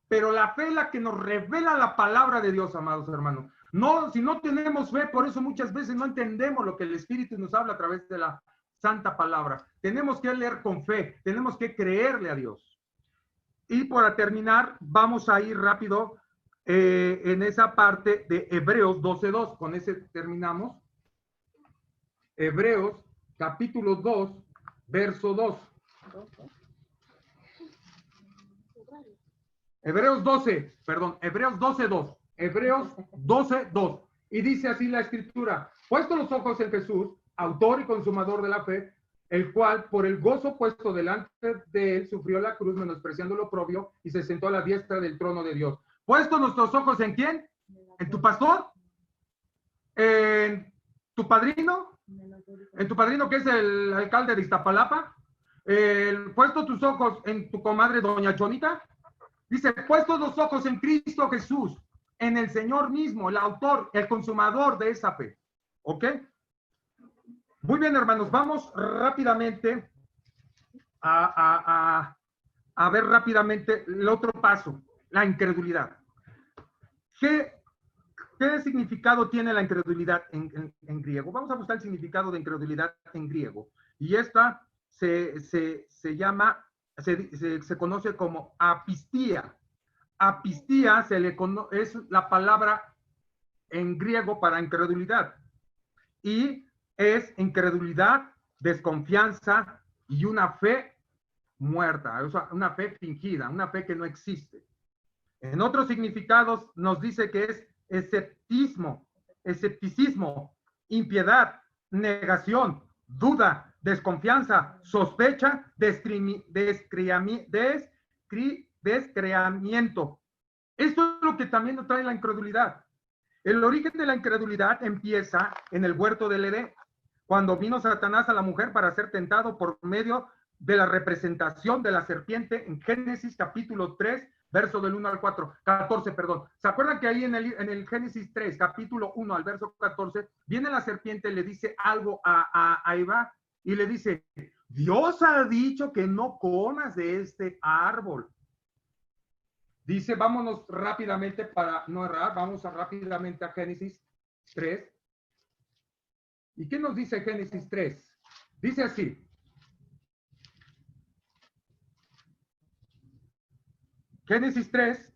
B: Pero la fe es la que nos revela la palabra de Dios, amados hermanos. No, si no tenemos fe, por eso muchas veces no entendemos lo que el Espíritu nos habla a través de la santa palabra. Tenemos que leer con fe, tenemos que creerle a Dios. Y para terminar, vamos a ir rápido en esa parte de Hebreos 12:2. Con ese terminamos. Hebreos capítulo 2, verso 2. Hebreos 12:2. Hebreos 12:2. Y dice así la escritura, puesto los ojos en Jesús, autor y consumador de la fe, el cual por el gozo puesto delante de él sufrió la cruz, menospreciando lo oprobio, y se sentó a la diestra del trono de Dios. ¿Puesto nuestros ojos en quién? ¿En tu pastor? ¿En tu padrino? ¿En tu padrino que es el alcalde de Iztapalapa? ¿Puesto tus ojos en tu comadre doña Chonita? Dice, puestos los ojos en Cristo Jesús, en el Señor mismo, el autor, el consumador de esa fe. ¿Ok? Muy bien, hermanos, vamos rápidamente a ver rápidamente el otro paso, la incredulidad. ¿Qué significado tiene la incredulidad en griego? Vamos a buscar el significado de incredulidad en griego. Y esta se llama, se conoce como apistía. Apistía es la palabra en griego para incredulidad. Y es incredulidad, desconfianza y una fe muerta, o sea, una fe fingida, una fe que no existe. En otros significados nos dice que es escepticismo, impiedad, negación, duda, desconfianza, sospecha, descreamiento. Esto es lo que también nos trae la incredulidad. El origen de la incredulidad empieza en el huerto del Edén, cuando vino Satanás a la mujer para ser tentado por medio de la representación de la serpiente en Génesis capítulo 3, verso del 1 al 14, perdón. ¿Se acuerdan que ahí en el Génesis 3, capítulo 1 al verso 14, viene la serpiente, le dice algo a Eva y le dice, Dios ha dicho que no comas de este árbol. Dice, vámonos rápidamente para no errar, vamos rápidamente a Génesis 3. ¿Y qué nos dice Génesis 3? Dice así. Génesis 3,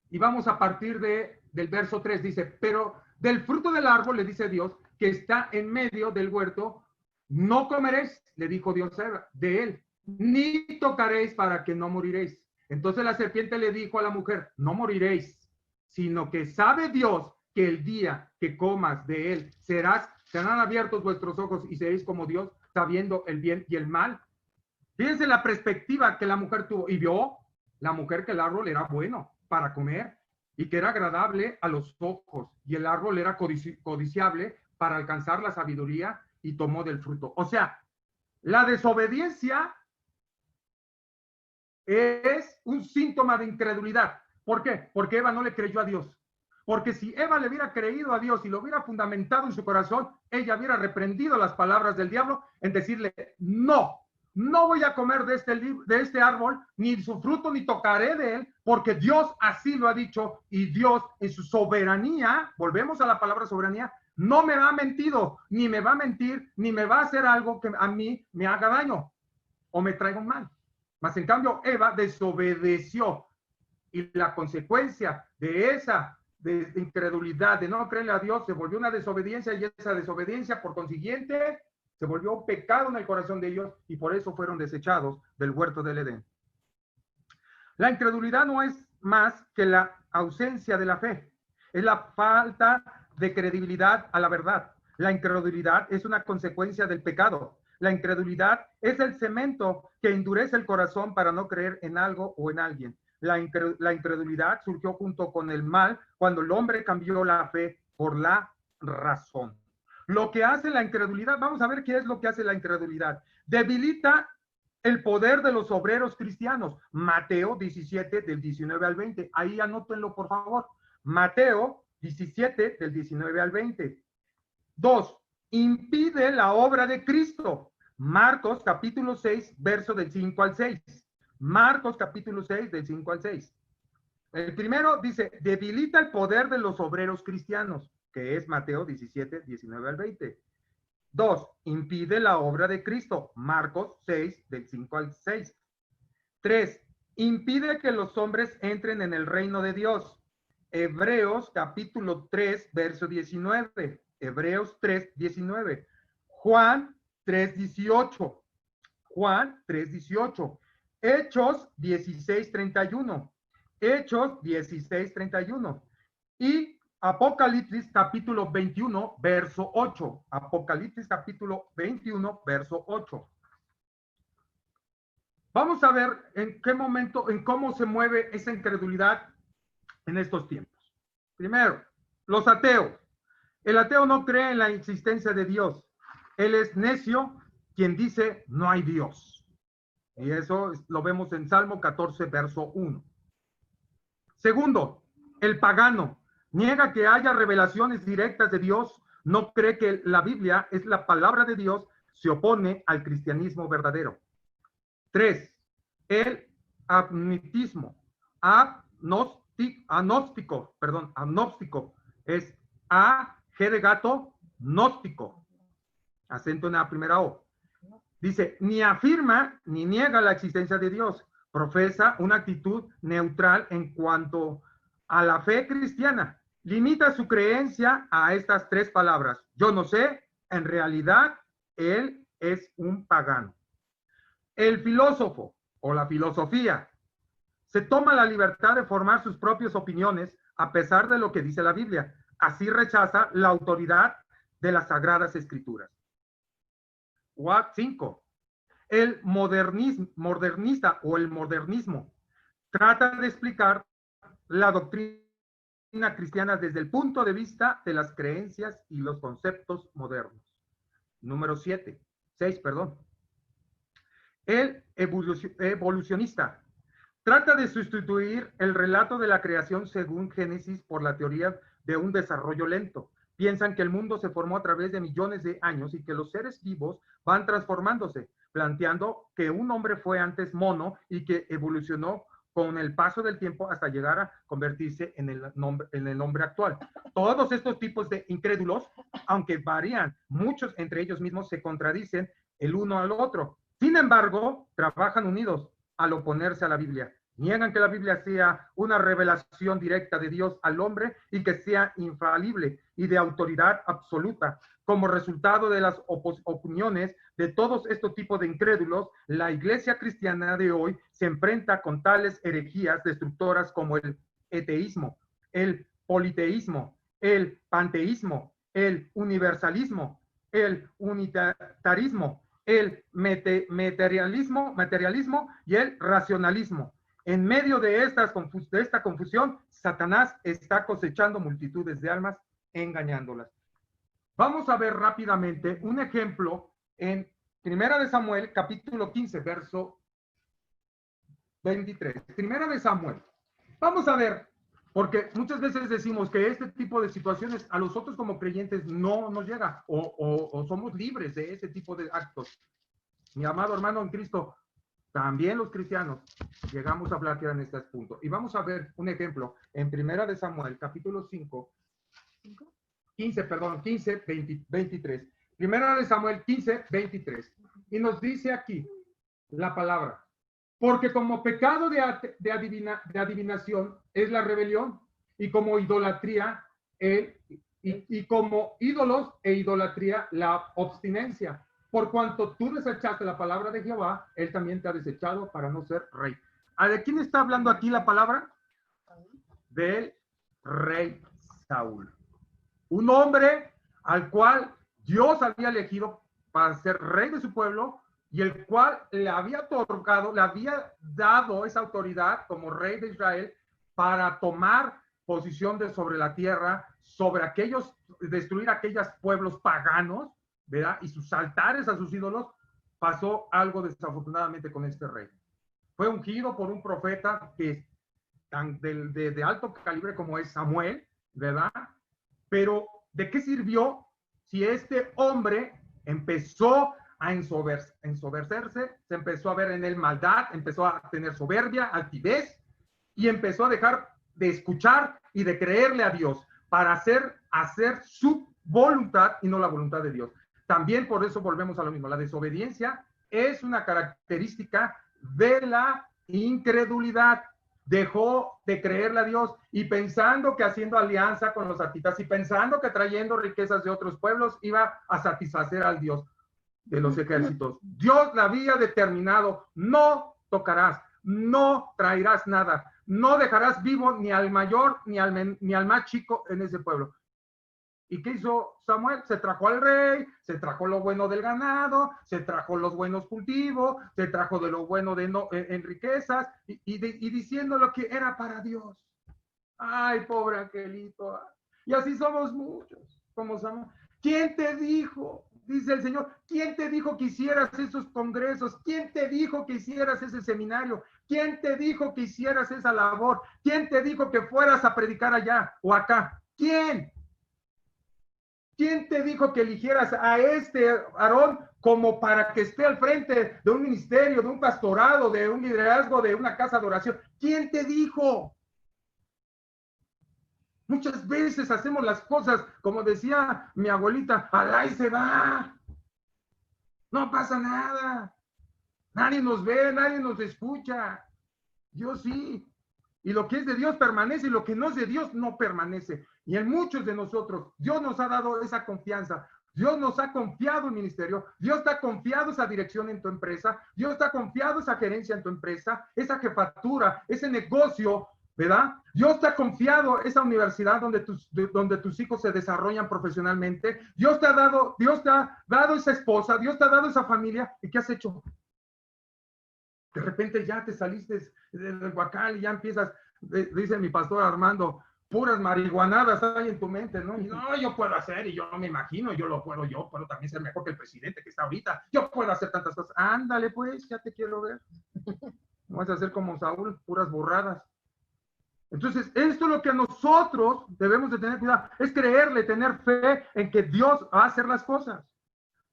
B: y vamos a partir del verso 3, dice, pero del fruto del árbol, le dice Dios, que está en medio del huerto, no comeréis, le dijo Dios de él, ni tocaréis para que no moriréis. Entonces la serpiente le dijo a la mujer, no moriréis, sino que sabe Dios que el día que comas de él serán abiertos vuestros ojos y seréis como Dios, sabiendo el bien y el mal. Fíjense la perspectiva que la mujer tuvo, y vio la mujer que el árbol era bueno para comer y que era agradable a los ojos, y el árbol era codiciable para alcanzar la sabiduría, y tomó del fruto. O sea, la desobediencia es un síntoma de incredulidad. ¿Por qué? Porque Eva no le creyó a Dios. Porque si Eva le hubiera creído a Dios y lo hubiera fundamentado en su corazón, ella hubiera reprendido las palabras del diablo en decirle, no voy a comer de este árbol, ni su fruto, ni tocaré de él, porque Dios así lo ha dicho, y Dios en su soberanía, volvemos a la palabra soberanía, no me ha mentido, ni me va a mentir, ni me va a hacer algo que a mí me haga daño o me traiga un mal. Mas en cambio, Eva desobedeció, y la consecuencia de esa de incredulidad, de no creerle a Dios, se volvió una desobediencia, y esa desobediencia, por consiguiente, se volvió un pecado en el corazón de ellos, y por eso fueron desechados del huerto del Edén. La incredulidad no es más que la ausencia de la fe, es la falta de credibilidad a la verdad. La incredulidad es una consecuencia del pecado. La incredulidad es el cemento que endurece el corazón para no creer en algo o en alguien. La incredulidad surgió junto con el mal cuando el hombre cambió la fe por la razón. Lo que hace la incredulidad, vamos a ver qué es lo que hace la incredulidad. Debilita el poder de los obreros cristianos. Mateo 17, del 19 al 20. Ahí anótenlo, por favor. Mateo 17, del 19 al 20. 2. Impide la obra de Cristo. Marcos capítulo 6, verso del 5 al 6. Marcos capítulo 6, del 5 al 6. El primero dice, debilita el poder de los obreros cristianos, que es Mateo 17, 19 al 20. 2. Impide la obra de Cristo, Marcos 6, del 5 al 6. 3. Impide que los hombres entren en el reino de Dios, Hebreos capítulo 3, verso 19. Hebreos 3, 19. Juan 3, 18. Juan 3, 18. Hechos 16, 31. Hechos 16, 31. Y Apocalipsis capítulo 21, verso 8. Apocalipsis capítulo 21, verso 8. Vamos a ver en qué momento, en cómo se mueve esa incredulidad en estos tiempos. Primero, los ateos. El ateo no cree en la existencia de Dios. Él es necio quien dice no hay Dios. Y eso lo vemos en Salmo 14, verso 1. Segundo, el pagano. Niega que haya revelaciones directas de Dios, no cree que la Biblia es la palabra de Dios, se opone al cristianismo verdadero. 3. El agnóstico, es A, G de gato, gnóstico, acento en la primera O. Dice, ni afirma ni niega la existencia de Dios, profesa una actitud neutral en cuanto a la fe cristiana, limita su creencia a estas tres palabras, yo no sé, en realidad, él es un pagano. El filósofo o la filosofía se toma la libertad de formar sus propias opiniones a pesar de lo que dice la Biblia. Así rechaza la autoridad de las Sagradas Escrituras. 5. El modernista o el modernismo trata de explicar la doctrina cristiana desde el punto de vista de las creencias y los conceptos modernos. Número 6. El evolucionista trata de sustituir el relato de la creación según Génesis por la teoría de un desarrollo lento. Piensan que el mundo se formó a través de millones de años y que los seres vivos van transformándose, planteando que un hombre fue antes mono y que evolucionó con el paso del tiempo hasta llegar a convertirse en el nombre actual. Todos estos tipos de incrédulos, aunque varían, muchos entre ellos mismos se contradicen el uno al otro. Sin embargo, trabajan unidos al oponerse a la Biblia. Niegan que la Biblia sea una revelación directa de Dios al hombre y que sea infalible y de autoridad absoluta. Como resultado de las opiniones de todos estos tipos de incrédulos, la iglesia cristiana de hoy se enfrenta con tales herejías destructoras como el ateísmo, el politeísmo, el panteísmo, el universalismo, el unitarismo, el materialismo y el racionalismo. En medio de esta confusión, Satanás está cosechando multitudes de almas, engañándolas. Vamos a ver rápidamente un ejemplo en Primera de Samuel, capítulo 15, verso 23. Primera de Samuel. Vamos a ver, porque muchas veces decimos que este tipo de situaciones a nosotros como creyentes no nos llega o somos libres de ese tipo de actos. Mi amado hermano en Cristo, también los cristianos llegamos a flaquear en este punto. Y vamos a ver un ejemplo en Primera de Samuel, capítulo 15, 23. Primera de Samuel 15, 23. Y nos dice aquí la palabra. Porque como pecado de adivinación es la rebelión, y como idolatría, y como ídolos e idolatría la abstinencia. Por cuanto tú desechaste la palabra de Jehová, él también te ha desechado para no ser rey. ¿De quién está hablando aquí la palabra? Del rey Saúl. Un hombre al cual Dios había elegido para ser rey de su pueblo y el cual le había otorgado, le había dado esa autoridad como rey de Israel para tomar posición sobre la tierra, sobre aquellos, destruir aquellos pueblos paganos, ¿verdad? Y sus altares a sus ídolos. Pasó algo desafortunadamente con este rey. Fue ungido por un profeta que tan de alto calibre como es Samuel, ¿verdad? Pero ¿de qué sirvió si este hombre empezó a ensobercerse, se empezó a ver en él maldad, empezó a tener soberbia, altivez, y empezó a dejar de escuchar y de creerle a Dios para hacer su voluntad y no la voluntad de Dios? También por eso volvemos a lo mismo. La desobediencia es una característica de la incredulidad. Dejó de creerle a Dios y pensando que haciendo alianza con los artistas y pensando que trayendo riquezas de otros pueblos iba a satisfacer al Dios de los ejércitos. Dios le había determinado: no tocarás, no traerás nada, no dejarás vivo ni al mayor ni al más chico en ese pueblo. ¿Y qué hizo Samuel? Se trajo al rey, se trajo lo bueno del ganado, se trajo los buenos cultivos, se trajo de lo bueno en riquezas y diciendo lo que era para Dios. Ay, pobre angelito. Y así somos muchos. Como Samuel. ¿Quién te dijo? Dice el Señor. ¿Quién te dijo que hicieras esos congresos? ¿Quién te dijo que hicieras ese seminario? ¿Quién te dijo que hicieras esa labor? ¿Quién te dijo que fueras a predicar allá o acá? ¿Quién? ¿Quién te dijo que eligieras a este Aarón como para que esté al frente de un ministerio, de un pastorado, de un liderazgo, de una casa de oración? ¿Quién te dijo? Muchas veces hacemos las cosas, como decía mi abuelita, alá y se va. No pasa nada. Nadie nos ve, nadie nos escucha. Yo sí. Y lo que es de Dios permanece y lo que no es de Dios no permanece. Y en muchos de nosotros, Dios nos ha dado esa confianza. Dios nos ha confiado el ministerio. Dios te ha confiado esa dirección en tu empresa. Dios te ha confiado esa gerencia en tu empresa, esa jefatura, ese negocio, ¿verdad? Dios te ha confiado esa universidad donde tus hijos se desarrollan profesionalmente. Dios te ha dado esa esposa. Dios te ha dado esa familia. ¿Y qué has hecho? De repente ya te saliste del Huacal y ya empiezas, dice mi pastor Armando, puras marihuanadas hay en tu mente, ¿no? Y no, yo puedo hacer, y yo me imagino, yo puedo también ser mejor que el presidente que está ahorita, yo puedo hacer tantas cosas. Ándale pues, ya te quiero ver. No vas a hacer como Saúl, puras burradas. Entonces, esto es lo que nosotros debemos de tener cuidado, es creerle, tener fe en que Dios va a hacer las cosas.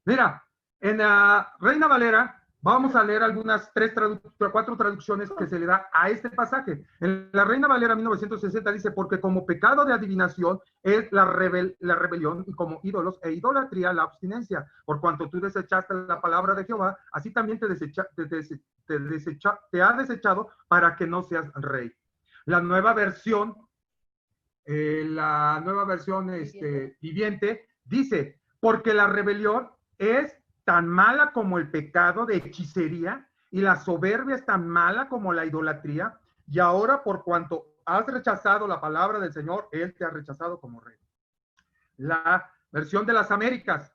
B: Mira, en la Reina Valera, vamos a leer algunas 4 traducciones que se le da a este pasaje. En la Reina Valera 1960 dice, porque como pecado de adivinación es la rebelión, y como ídolos e idolatría la abstinencia. Por cuanto tú desechaste la palabra de Jehová, así también te ha desechado para que no seas rey. La nueva versión viviente dice, porque la rebelión es tan mala como el pecado de hechicería y la soberbia es tan mala como la idolatría, y ahora por cuanto has rechazado la palabra del Señor, Él te ha rechazado como rey. La versión de las Américas,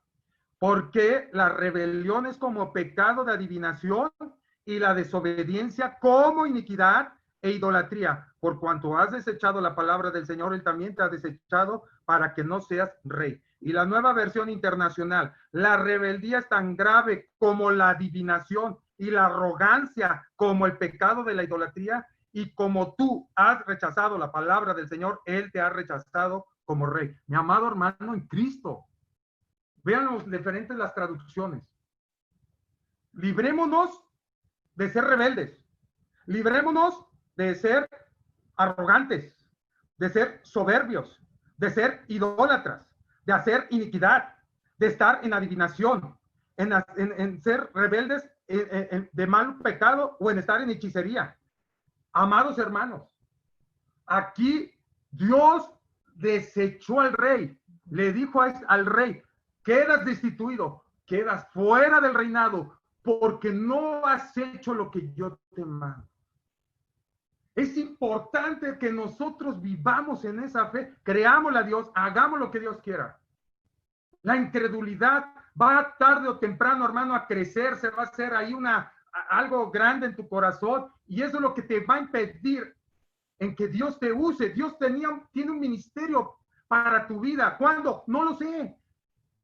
B: porque la rebelión es como pecado de adivinación y la desobediencia como iniquidad e idolatría. Por cuanto has desechado la palabra del Señor, Él también te ha desechado para que no seas rey. Y la nueva versión internacional, la rebeldía es tan grave como la adivinación y la arrogancia como el pecado de la idolatría, y como tú has rechazado la palabra del Señor, Él te ha rechazado como rey. Mi amado hermano en Cristo, vean los diferentes las traducciones. Librémonos de ser rebeldes. Librémonos de ser arrogantes, de ser soberbios, de ser idólatras, de hacer iniquidad, de estar en adivinación, en ser rebeldes de mal pecado o en estar en hechicería. Amados hermanos, aquí Dios desechó al rey, le dijo al rey, quedas destituido, quedas fuera del reinado, porque no has hecho lo que yo te mando. Es importante que nosotros vivamos en esa fe, creámosle a Dios, hagamos lo que Dios quiera. La incredulidad va tarde o temprano, hermano, a crecer, se va a hacer ahí algo grande en tu corazón, y eso es lo que te va a impedir en que Dios te use. Dios tiene un ministerio para tu vida. ¿Cuándo? No lo sé.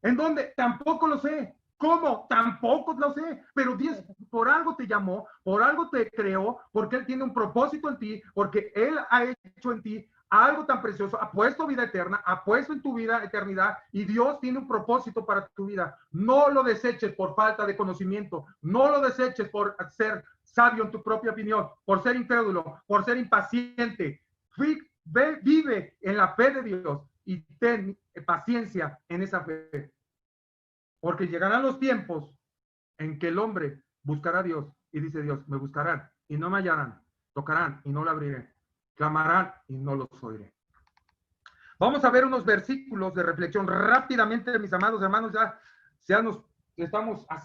B: ¿En dónde? Tampoco lo sé. ¿Cómo? Tampoco lo sé. Pero Dios por algo te llamó, por algo te creó, porque Él tiene un propósito en ti, porque Él ha hecho en ti algo tan precioso, ha puesto vida eterna, ha puesto en tu vida eternidad, y Dios tiene un propósito para tu vida. No lo deseches por falta de conocimiento, no lo deseches por ser sabio en tu propia opinión, por ser incrédulo, por ser impaciente. Vive en la fe de Dios y ten paciencia en esa fe. Porque llegarán los tiempos en que el hombre buscará a Dios, y dice Dios, me buscarán y no me hallarán, tocarán y no lo abriré, clamarán y no los oiré. Vamos a ver unos versículos de reflexión rápidamente, mis amados hermanos. Ya no estamos a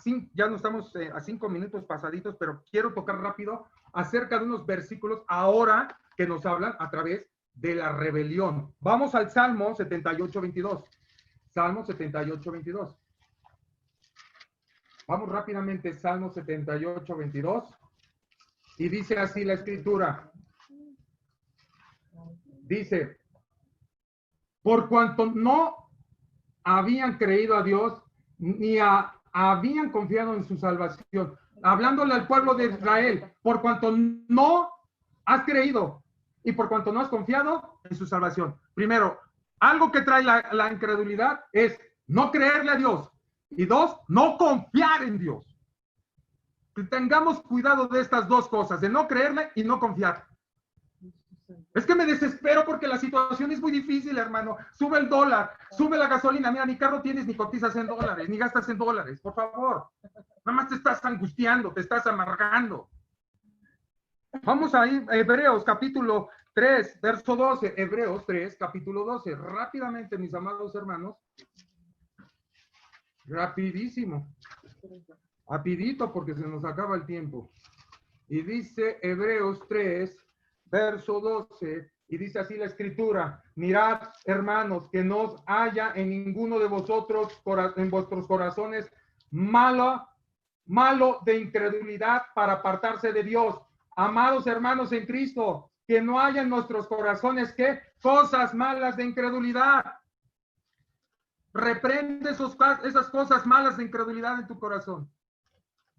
B: 5 minutos pasaditos, pero quiero tocar rápido acerca de unos versículos ahora que nos hablan a través de la rebelión. Vamos al Salmo 78:22. Salmo 78:22. Vamos rápidamente, Salmo 78:22. Y dice así la escritura. Dice, por cuanto no habían creído a Dios, ni habían confiado en su salvación. Hablándole al pueblo de Israel, por cuanto no has creído y por cuanto no has confiado en su salvación. Primero, algo que trae la incredulidad es no creerle a Dios. Y 2, no confiar en Dios. Que tengamos cuidado de estas dos cosas, de no creerle y no confiar. Es que me desespero porque la situación es muy difícil, hermano. Sube el dólar, sube la gasolina. Mira, ni carro tienes, ni cotizas en dólares, ni gastas en dólares. Por favor. Nada más te estás angustiando, te estás amargando. Vamos ahí, Hebreos capítulo 3, verso 12. Hebreos 3, capítulo 12. Rápidamente, mis amados hermanos. Rapidísimo. Rapidito porque se nos acaba el tiempo. Y dice Hebreos 3, verso 12, y dice así la escritura: mirad, hermanos, que no os haya en ninguno de vosotros, en vuestros corazones, malo de incredulidad para apartarse de Dios. Amados hermanos en Cristo, que no haya en nuestros corazones, ¿qué? Cosas malas de incredulidad. Reprende esas cosas malas de incredulidad en tu corazón.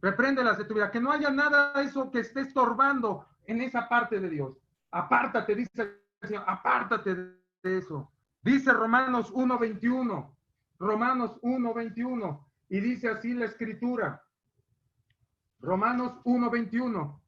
B: Repréndelas de tu vida. Que no haya nada de eso que esté estorbando en esa parte de Dios. Apártate, dice Señor, apártate de eso. Dice Romanos 1:21. Romanos 1:21. Y dice así la Escritura. Romanos 1:21.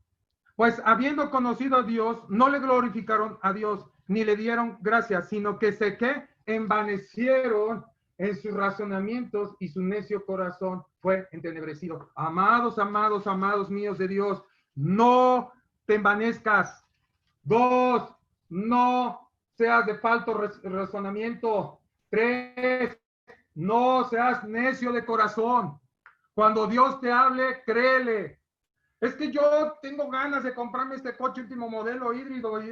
B: Pues habiendo conocido a Dios, no le glorificaron a Dios, ni le dieron gracias, sino que se que envanecieron en sus razonamientos y su necio corazón fue entenebrecido. Amados, amados, amados míos de Dios, no te envanezcas. 2, no seas de falto razonamiento. 3, no seas necio de corazón. Cuando Dios te hable, créele. Es que yo tengo ganas de comprarme este coche último modelo híbrido y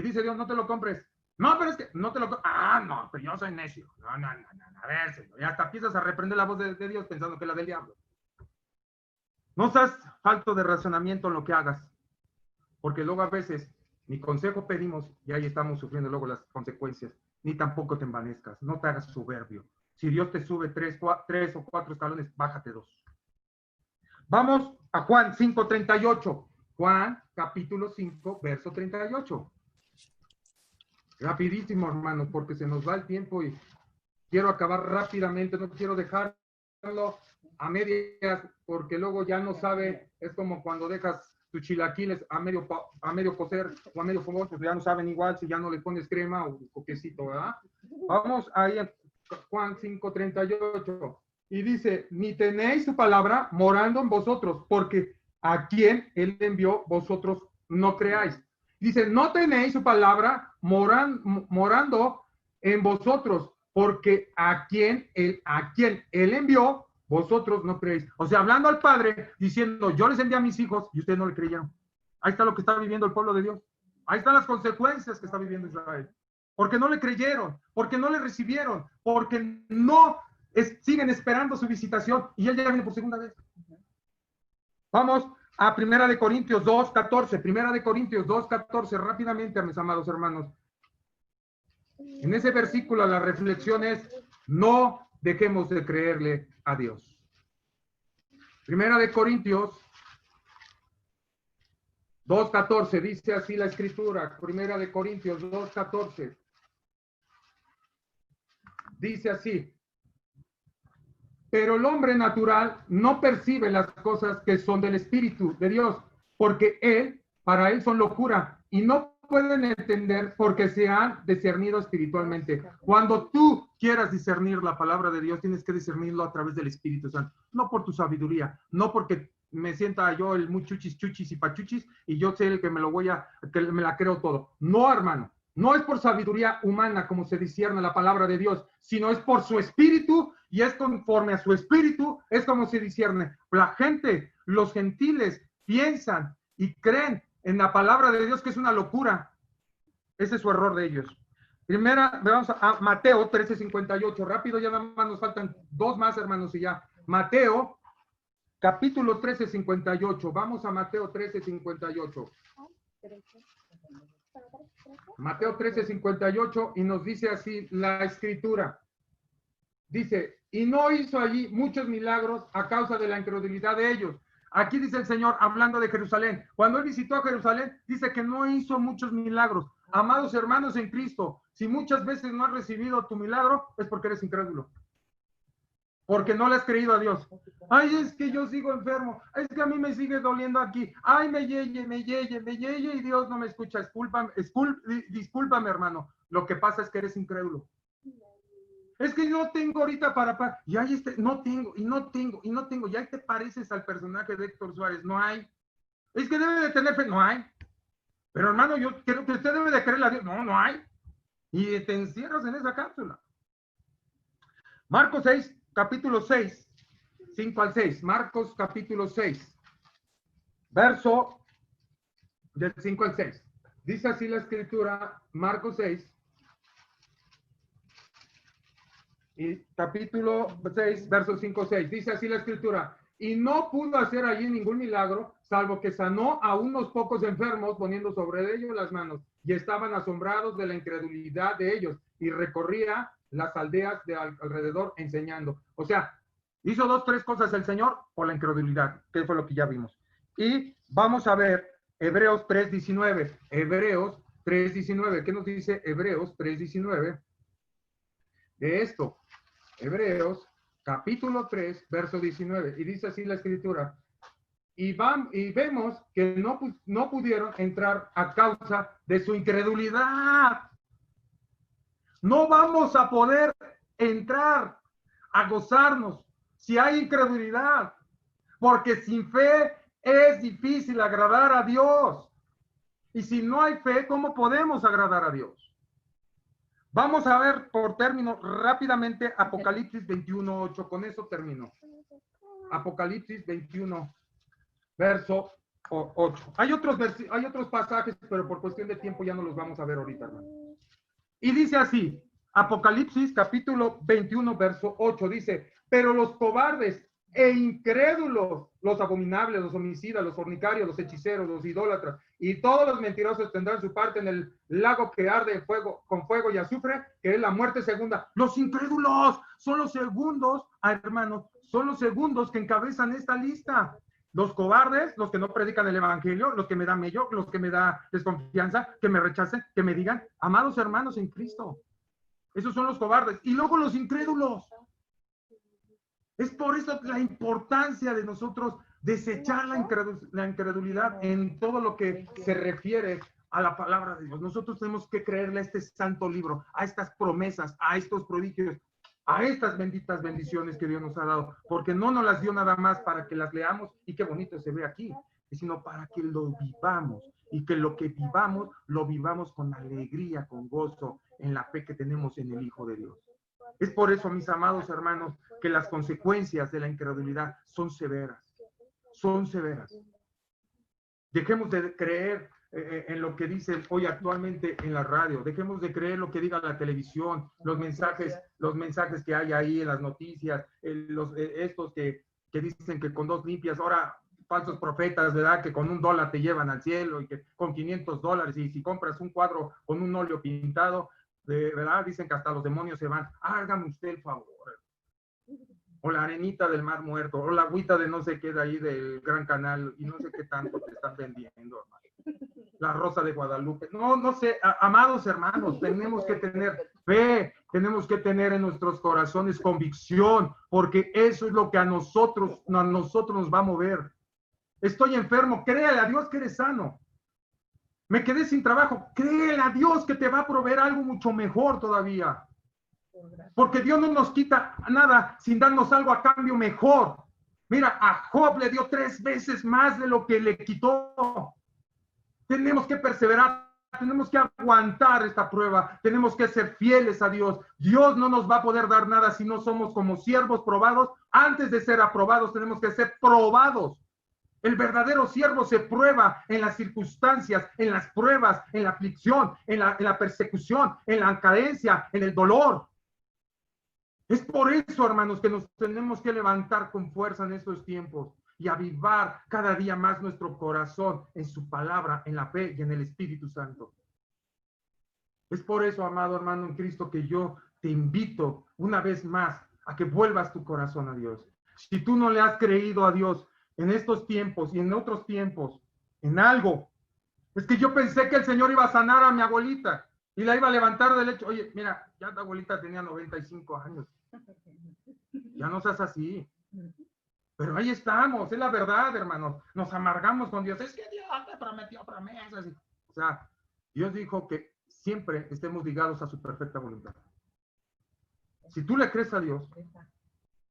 B: dice Dios, no te lo compres. No, pero es que no te lo compres. Ah, no, pero yo soy necio. No, a ver, señor. Y hasta empiezas a reprender la voz de Dios pensando que es la del diablo. No seas falto de razonamiento en lo que hagas, porque luego a veces ni consejo pedimos y ahí estamos sufriendo luego las consecuencias. Ni tampoco te envanezcas, no te hagas soberbio. Si Dios te sube 3 o 4 escalones, bájate 2. Vamos a Juan 5:38. Juan, capítulo 5, verso 38. Rapidísimo, hermanos, porque se nos va el tiempo y quiero acabar rápidamente, no quiero dejarlo a medias, porque luego ya no sabe, es como cuando dejas tus chilaquiles a medio cocer o a medio fogón, pues ya no saben igual si ya no le pones crema o quesito, ¿verdad? Vamos ahí a Juan 5:38. Y dice, ni tenéis su palabra morando en vosotros, porque a quien él envió, vosotros no creáis. Dice, no tenéis su palabra morando en vosotros, porque a quien él envió, vosotros no creéis. O sea, hablando al Padre, diciendo, yo les envié a mis hijos y ustedes no le creyeron. Ahí está lo que está viviendo el pueblo de Dios. Ahí están las consecuencias que está viviendo Israel. Porque no le creyeron, porque no le recibieron, porque no siguen esperando su visitación y él ya viene por segunda vez. Vamos a 1 Corintios 2:14. 1 Corintios 2:14, rápidamente, mis amados hermanos. En ese versículo la reflexión es, no dejemos de creerle a Dios. 1 Corintios 2:14, dice así la Escritura. 1 Corintios 2:14. Dice así. Pero el hombre natural no percibe las cosas que son del Espíritu de Dios, porque para él son locura, y no pueden entender porque se han discernido espiritualmente. Cuando tú quieras discernir la palabra de Dios, tienes que discernirlo a través del Espíritu Santo, no por tu sabiduría, no porque me sienta yo el muy chuchis y pachuchis, y yo sé el que que me la creo todo. No, hermano. No es por sabiduría humana como se discierne la palabra de Dios, sino es por su espíritu, y es conforme a su espíritu, es como se discierne. La gente, los gentiles, piensan y creen en la palabra de Dios que es una locura. Ese es su error de ellos. Vamos a Mateo 13:58. Rápido, ya nada más nos faltan 2 más, hermanos, y ya. Mateo, capítulo 13:58. Vamos a Mateo 13:58. Mateo 13:58, y nos dice así la Escritura. Dice, y no hizo allí muchos milagros a causa de la incredulidad de ellos. Aquí dice el Señor, hablando de Jerusalén. Cuando él visitó a Jerusalén, dice que no hizo muchos milagros. Amados hermanos en Cristo, si muchas veces no has recibido tu milagro, es porque eres incrédulo. Porque no le has creído a Dios. Ay, es que yo sigo enfermo. Es que a mí me sigue doliendo aquí. Ay, me yeye, y Dios no me escucha. Discúlpame, hermano. Lo que pasa es que eres incrédulo. Es que no tengo ahorita para. Y ahí no tengo. Y ahí te pareces al personaje de Héctor Suárez. No hay. Es que debe de tener fe. No hay. Pero, hermano, yo creo que usted debe de creerle a Dios. No hay. Y te encierras en esa cápsula. Marcos 6. Capítulo 6, 5 al 6. Marcos capítulo 6, verso del 5 al 6. Dice así la Escritura, Marcos 6, y capítulo 6, verso 5 al 6. Dice así la Escritura, y no pudo hacer allí ningún milagro, salvo que sanó a unos pocos enfermos poniendo sobre ellos las manos, y estaban asombrados de la incredulidad de ellos, y recorría las aldeas de alrededor enseñando. O sea, hizo 2, 3 cosas el Señor por la incredulidad, que fue lo que ya vimos. Y vamos a ver Hebreos 3:19. Hebreos
A: 3:19. ¿Qué nos dice Hebreos 3:19? De esto, Hebreos capítulo 3, verso 19. Y dice así la escritura. Y vemos que no pudieron entrar a causa de su incredulidad. No vamos a poder entrar a gozarnos si hay incredulidad, porque sin fe es difícil agradar a Dios. Y si no hay fe, ¿cómo podemos agradar a Dios? Vamos a ver por término rápidamente Apocalipsis 21:8. Con eso termino. Apocalipsis 21, verso 8. Hay otros pasajes, pero por cuestión de tiempo ya no los vamos a ver ahorita, hermano. Y dice así, Apocalipsis capítulo 21, verso 8, dice, pero los cobardes e incrédulos, los abominables, los homicidas, los fornicarios, los hechiceros, los idólatras y todos los mentirosos tendrán su parte en el lago que arde con fuego y azufre, que es la muerte segunda. Los incrédulos son los segundos, hermanos, son los segundos que encabezan esta lista. Los cobardes, los que no predican el evangelio, los que me dan mello, los que me da desconfianza, que me rechacen, que me digan, amados hermanos en Cristo. Esos son los cobardes. Y luego los incrédulos. Es por eso la importancia de nosotros desechar la incredulidad en todo lo que se refiere a la palabra de Dios. Nosotros tenemos que creerle a este santo libro, a estas promesas, a estos prodigios, a estas benditas bendiciones que Dios nos ha dado, porque no nos las dio nada más para que las leamos y qué bonito se ve aquí, sino para que lo vivamos y que lo que vivamos, lo vivamos con alegría, con gozo, en la fe que tenemos en el Hijo de Dios. Es por eso, mis amados hermanos, que las consecuencias de la incredulidad son severas. Son severas. Dejemos de creer en lo que dicen hoy actualmente en la radio. Dejemos de creer lo que diga la televisión, los mensajes que hay ahí en las noticias, estos que dicen que con 2 limpias, ahora falsos profetas, ¿verdad? Que con $1 te llevan al cielo y que con $500 y si compras un cuadro con un óleo pintado, ¿verdad? Dicen que hasta los demonios se van. Hágame usted el favor. O la arenita del Mar Muerto, o la agüita de no sé qué de ahí del Gran Canal, y no sé qué tanto te están vendiendo, hermano. La Rosa de Guadalupe. No sé, amados hermanos, tenemos que tener fe, tenemos que tener en nuestros corazones convicción, porque eso es lo que a nosotros nos va a mover. Estoy enfermo, créale a Dios que eres sano. Me quedé sin trabajo, créele a Dios que te va a proveer algo mucho mejor todavía. Porque Dios no nos quita nada sin darnos algo a cambio mejor. Mira, a Job le dio 3 veces más de lo que le quitó. Tenemos que perseverar, tenemos que aguantar esta prueba, tenemos que ser fieles a Dios. Dios no nos va a poder dar nada si no somos como siervos probados. Antes de ser aprobados, tenemos que ser probados. El verdadero siervo se prueba en las circunstancias, en las pruebas, en la aflicción, en la persecución, en la carencia, en el dolor. Es por eso, hermanos, que nos tenemos que levantar con fuerza en estos tiempos y avivar cada día más nuestro corazón en su palabra, en la fe y en el Espíritu Santo. Es por eso, amado hermano en Cristo, que yo te invito una vez más a que vuelvas tu corazón a Dios. Si tú no le has creído a Dios en estos tiempos y en otros tiempos, en algo, es que yo pensé que el Señor iba a sanar a mi abuelita y la iba a levantar del lecho. Oye, mira, ya tu abuelita tenía 95 años. Ya no seas así. Pero ahí estamos, es la verdad, hermanos. Nos amargamos con Dios. Es que Dios te prometió promesas. O sea, Dios dijo que siempre estemos ligados a su perfecta voluntad. Si tú le crees a Dios,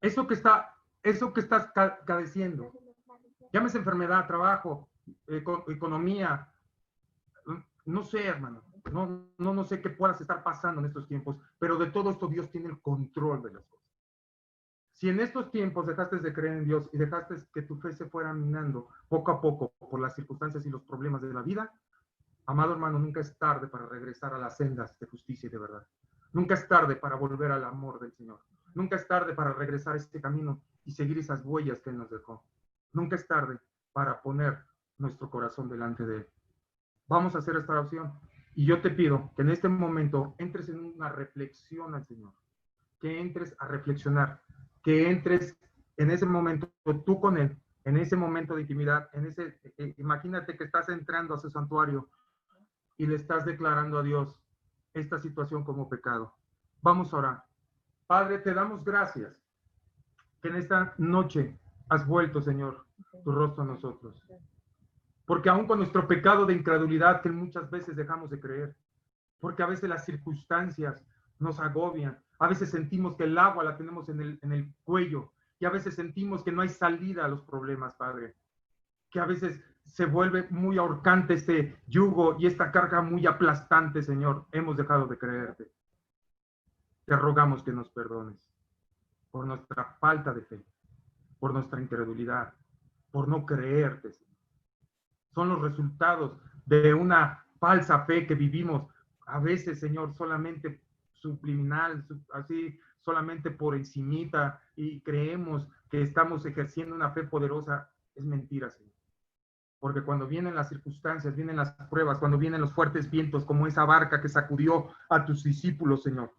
A: eso que estás padeciendo, llámese enfermedad, trabajo, economía, no sé, hermano, no sé qué puedas estar pasando en estos tiempos, pero de todo esto Dios tiene el control de las cosas. Si en estos tiempos dejaste de creer en Dios y dejaste que tu fe se fuera minando poco a poco por las circunstancias y los problemas de la vida, amado hermano, nunca es tarde para regresar a las sendas de justicia y de verdad. Nunca es tarde para volver al amor del Señor. Nunca es tarde para regresar a este camino y seguir esas huellas que Él nos dejó. Nunca es tarde para poner nuestro corazón delante de Él. Vamos a hacer esta oración. Y yo te pido que en este momento entres en una reflexión al Señor. Que entres a reflexionar. Que entres en ese momento tú con Él. En ese momento de intimidad. Imagínate que estás entrando a su santuario.
B: y le estás declarando a Dios esta situación como pecado. Vamos a orar. Padre, te damos gracias que en esta noche has vuelto, Señor, tu rostro a nosotros. Porque aún con nuestro pecado de incredulidad que muchas veces dejamos de creer, porque a veces las circunstancias nos agobian, a veces sentimos que el agua la tenemos en el cuello y a veces sentimos que no hay salida a los problemas, Padre, que a veces se vuelve muy ahorcante este yugo y esta carga muy aplastante, Señor. Hemos dejado de creerte. Te rogamos que nos perdones por nuestra falta de fe, por nuestra incredulidad, por no creerte, Señor. Son los resultados de una falsa fe que vivimos a veces, Señor, solamente subliminal, así solamente por encimita, y creemos que estamos ejerciendo una fe poderosa. Es mentira, Señor. Porque cuando vienen las circunstancias, vienen las pruebas, cuando vienen los fuertes vientos, como esa barca que sacudió a tus discípulos, Señor,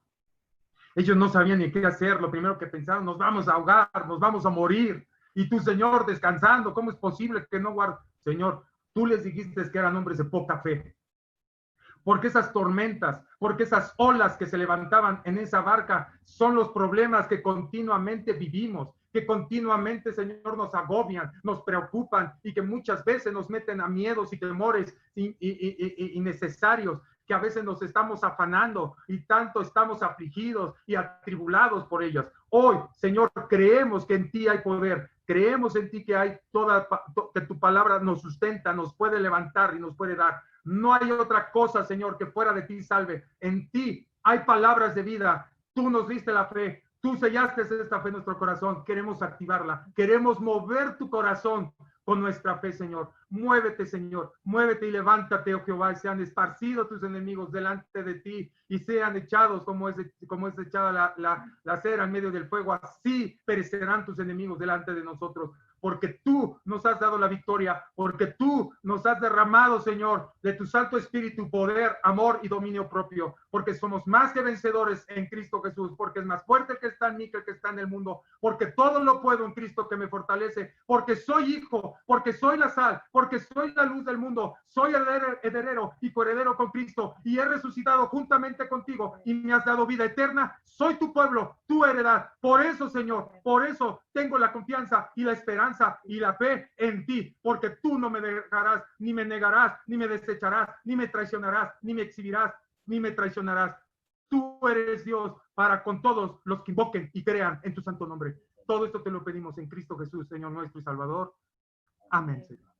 B: ellos no sabían ni qué hacer. Lo primero que pensaron: nos vamos a ahogar, nos vamos a morir. Y tú, Señor, descansando, ¿cómo es posible que no guardes? Señor, tú les dijiste que eran hombres de poca fe. Porque esas tormentas, porque esas olas que se levantaban en esa barca son los problemas que continuamente vivimos, que continuamente, Señor, nos agobian, nos preocupan y que muchas veces nos meten a miedos y temores innecesarios, que a veces nos estamos afanando y tanto estamos afligidos y atribulados por ellas. Hoy, Señor, creemos que en ti hay poder, creemos en ti que hay que tu palabra nos sustenta, nos puede levantar y nos puede dar. No hay otra cosa, Señor, que fuera de ti salve. En ti hay palabras de vida. Tú nos diste la fe. Tú sellaste esta fe en nuestro corazón. Queremos activarla. Queremos mover tu corazón con nuestra fe, Señor. Muévete, Señor. Muévete y levántate, oh Jehová, y sean esparcidos tus enemigos delante de ti y sean echados como es echada la cera en medio del fuego. Así perecerán tus enemigos delante de nosotros. Porque tú nos has dado la victoria, porque tú nos has derramado, Señor, de tu Santo Espíritu, poder, amor y dominio propio, porque somos más que vencedores en Cristo Jesús, porque es más fuerte el que está en mí que el que está en el mundo, porque todo lo puedo en Cristo que me fortalece, porque soy hijo, porque soy la sal, porque soy la luz del mundo, soy heredero y coheredero con Cristo, y he resucitado juntamente contigo, y me has dado vida eterna. Soy tu pueblo, tu heredad. Por eso, Señor, por eso tengo la confianza y la esperanza y la fe en ti, porque tú no me dejarás, ni me negarás, ni me desecharás, ni me traicionarás, ni me exhibirás, ni me traicionarás. Tú eres Dios para con todos los que invoquen y crean en tu santo nombre. Todo esto te lo pedimos en Cristo Jesús, Señor nuestro y Salvador. Amén, Señor.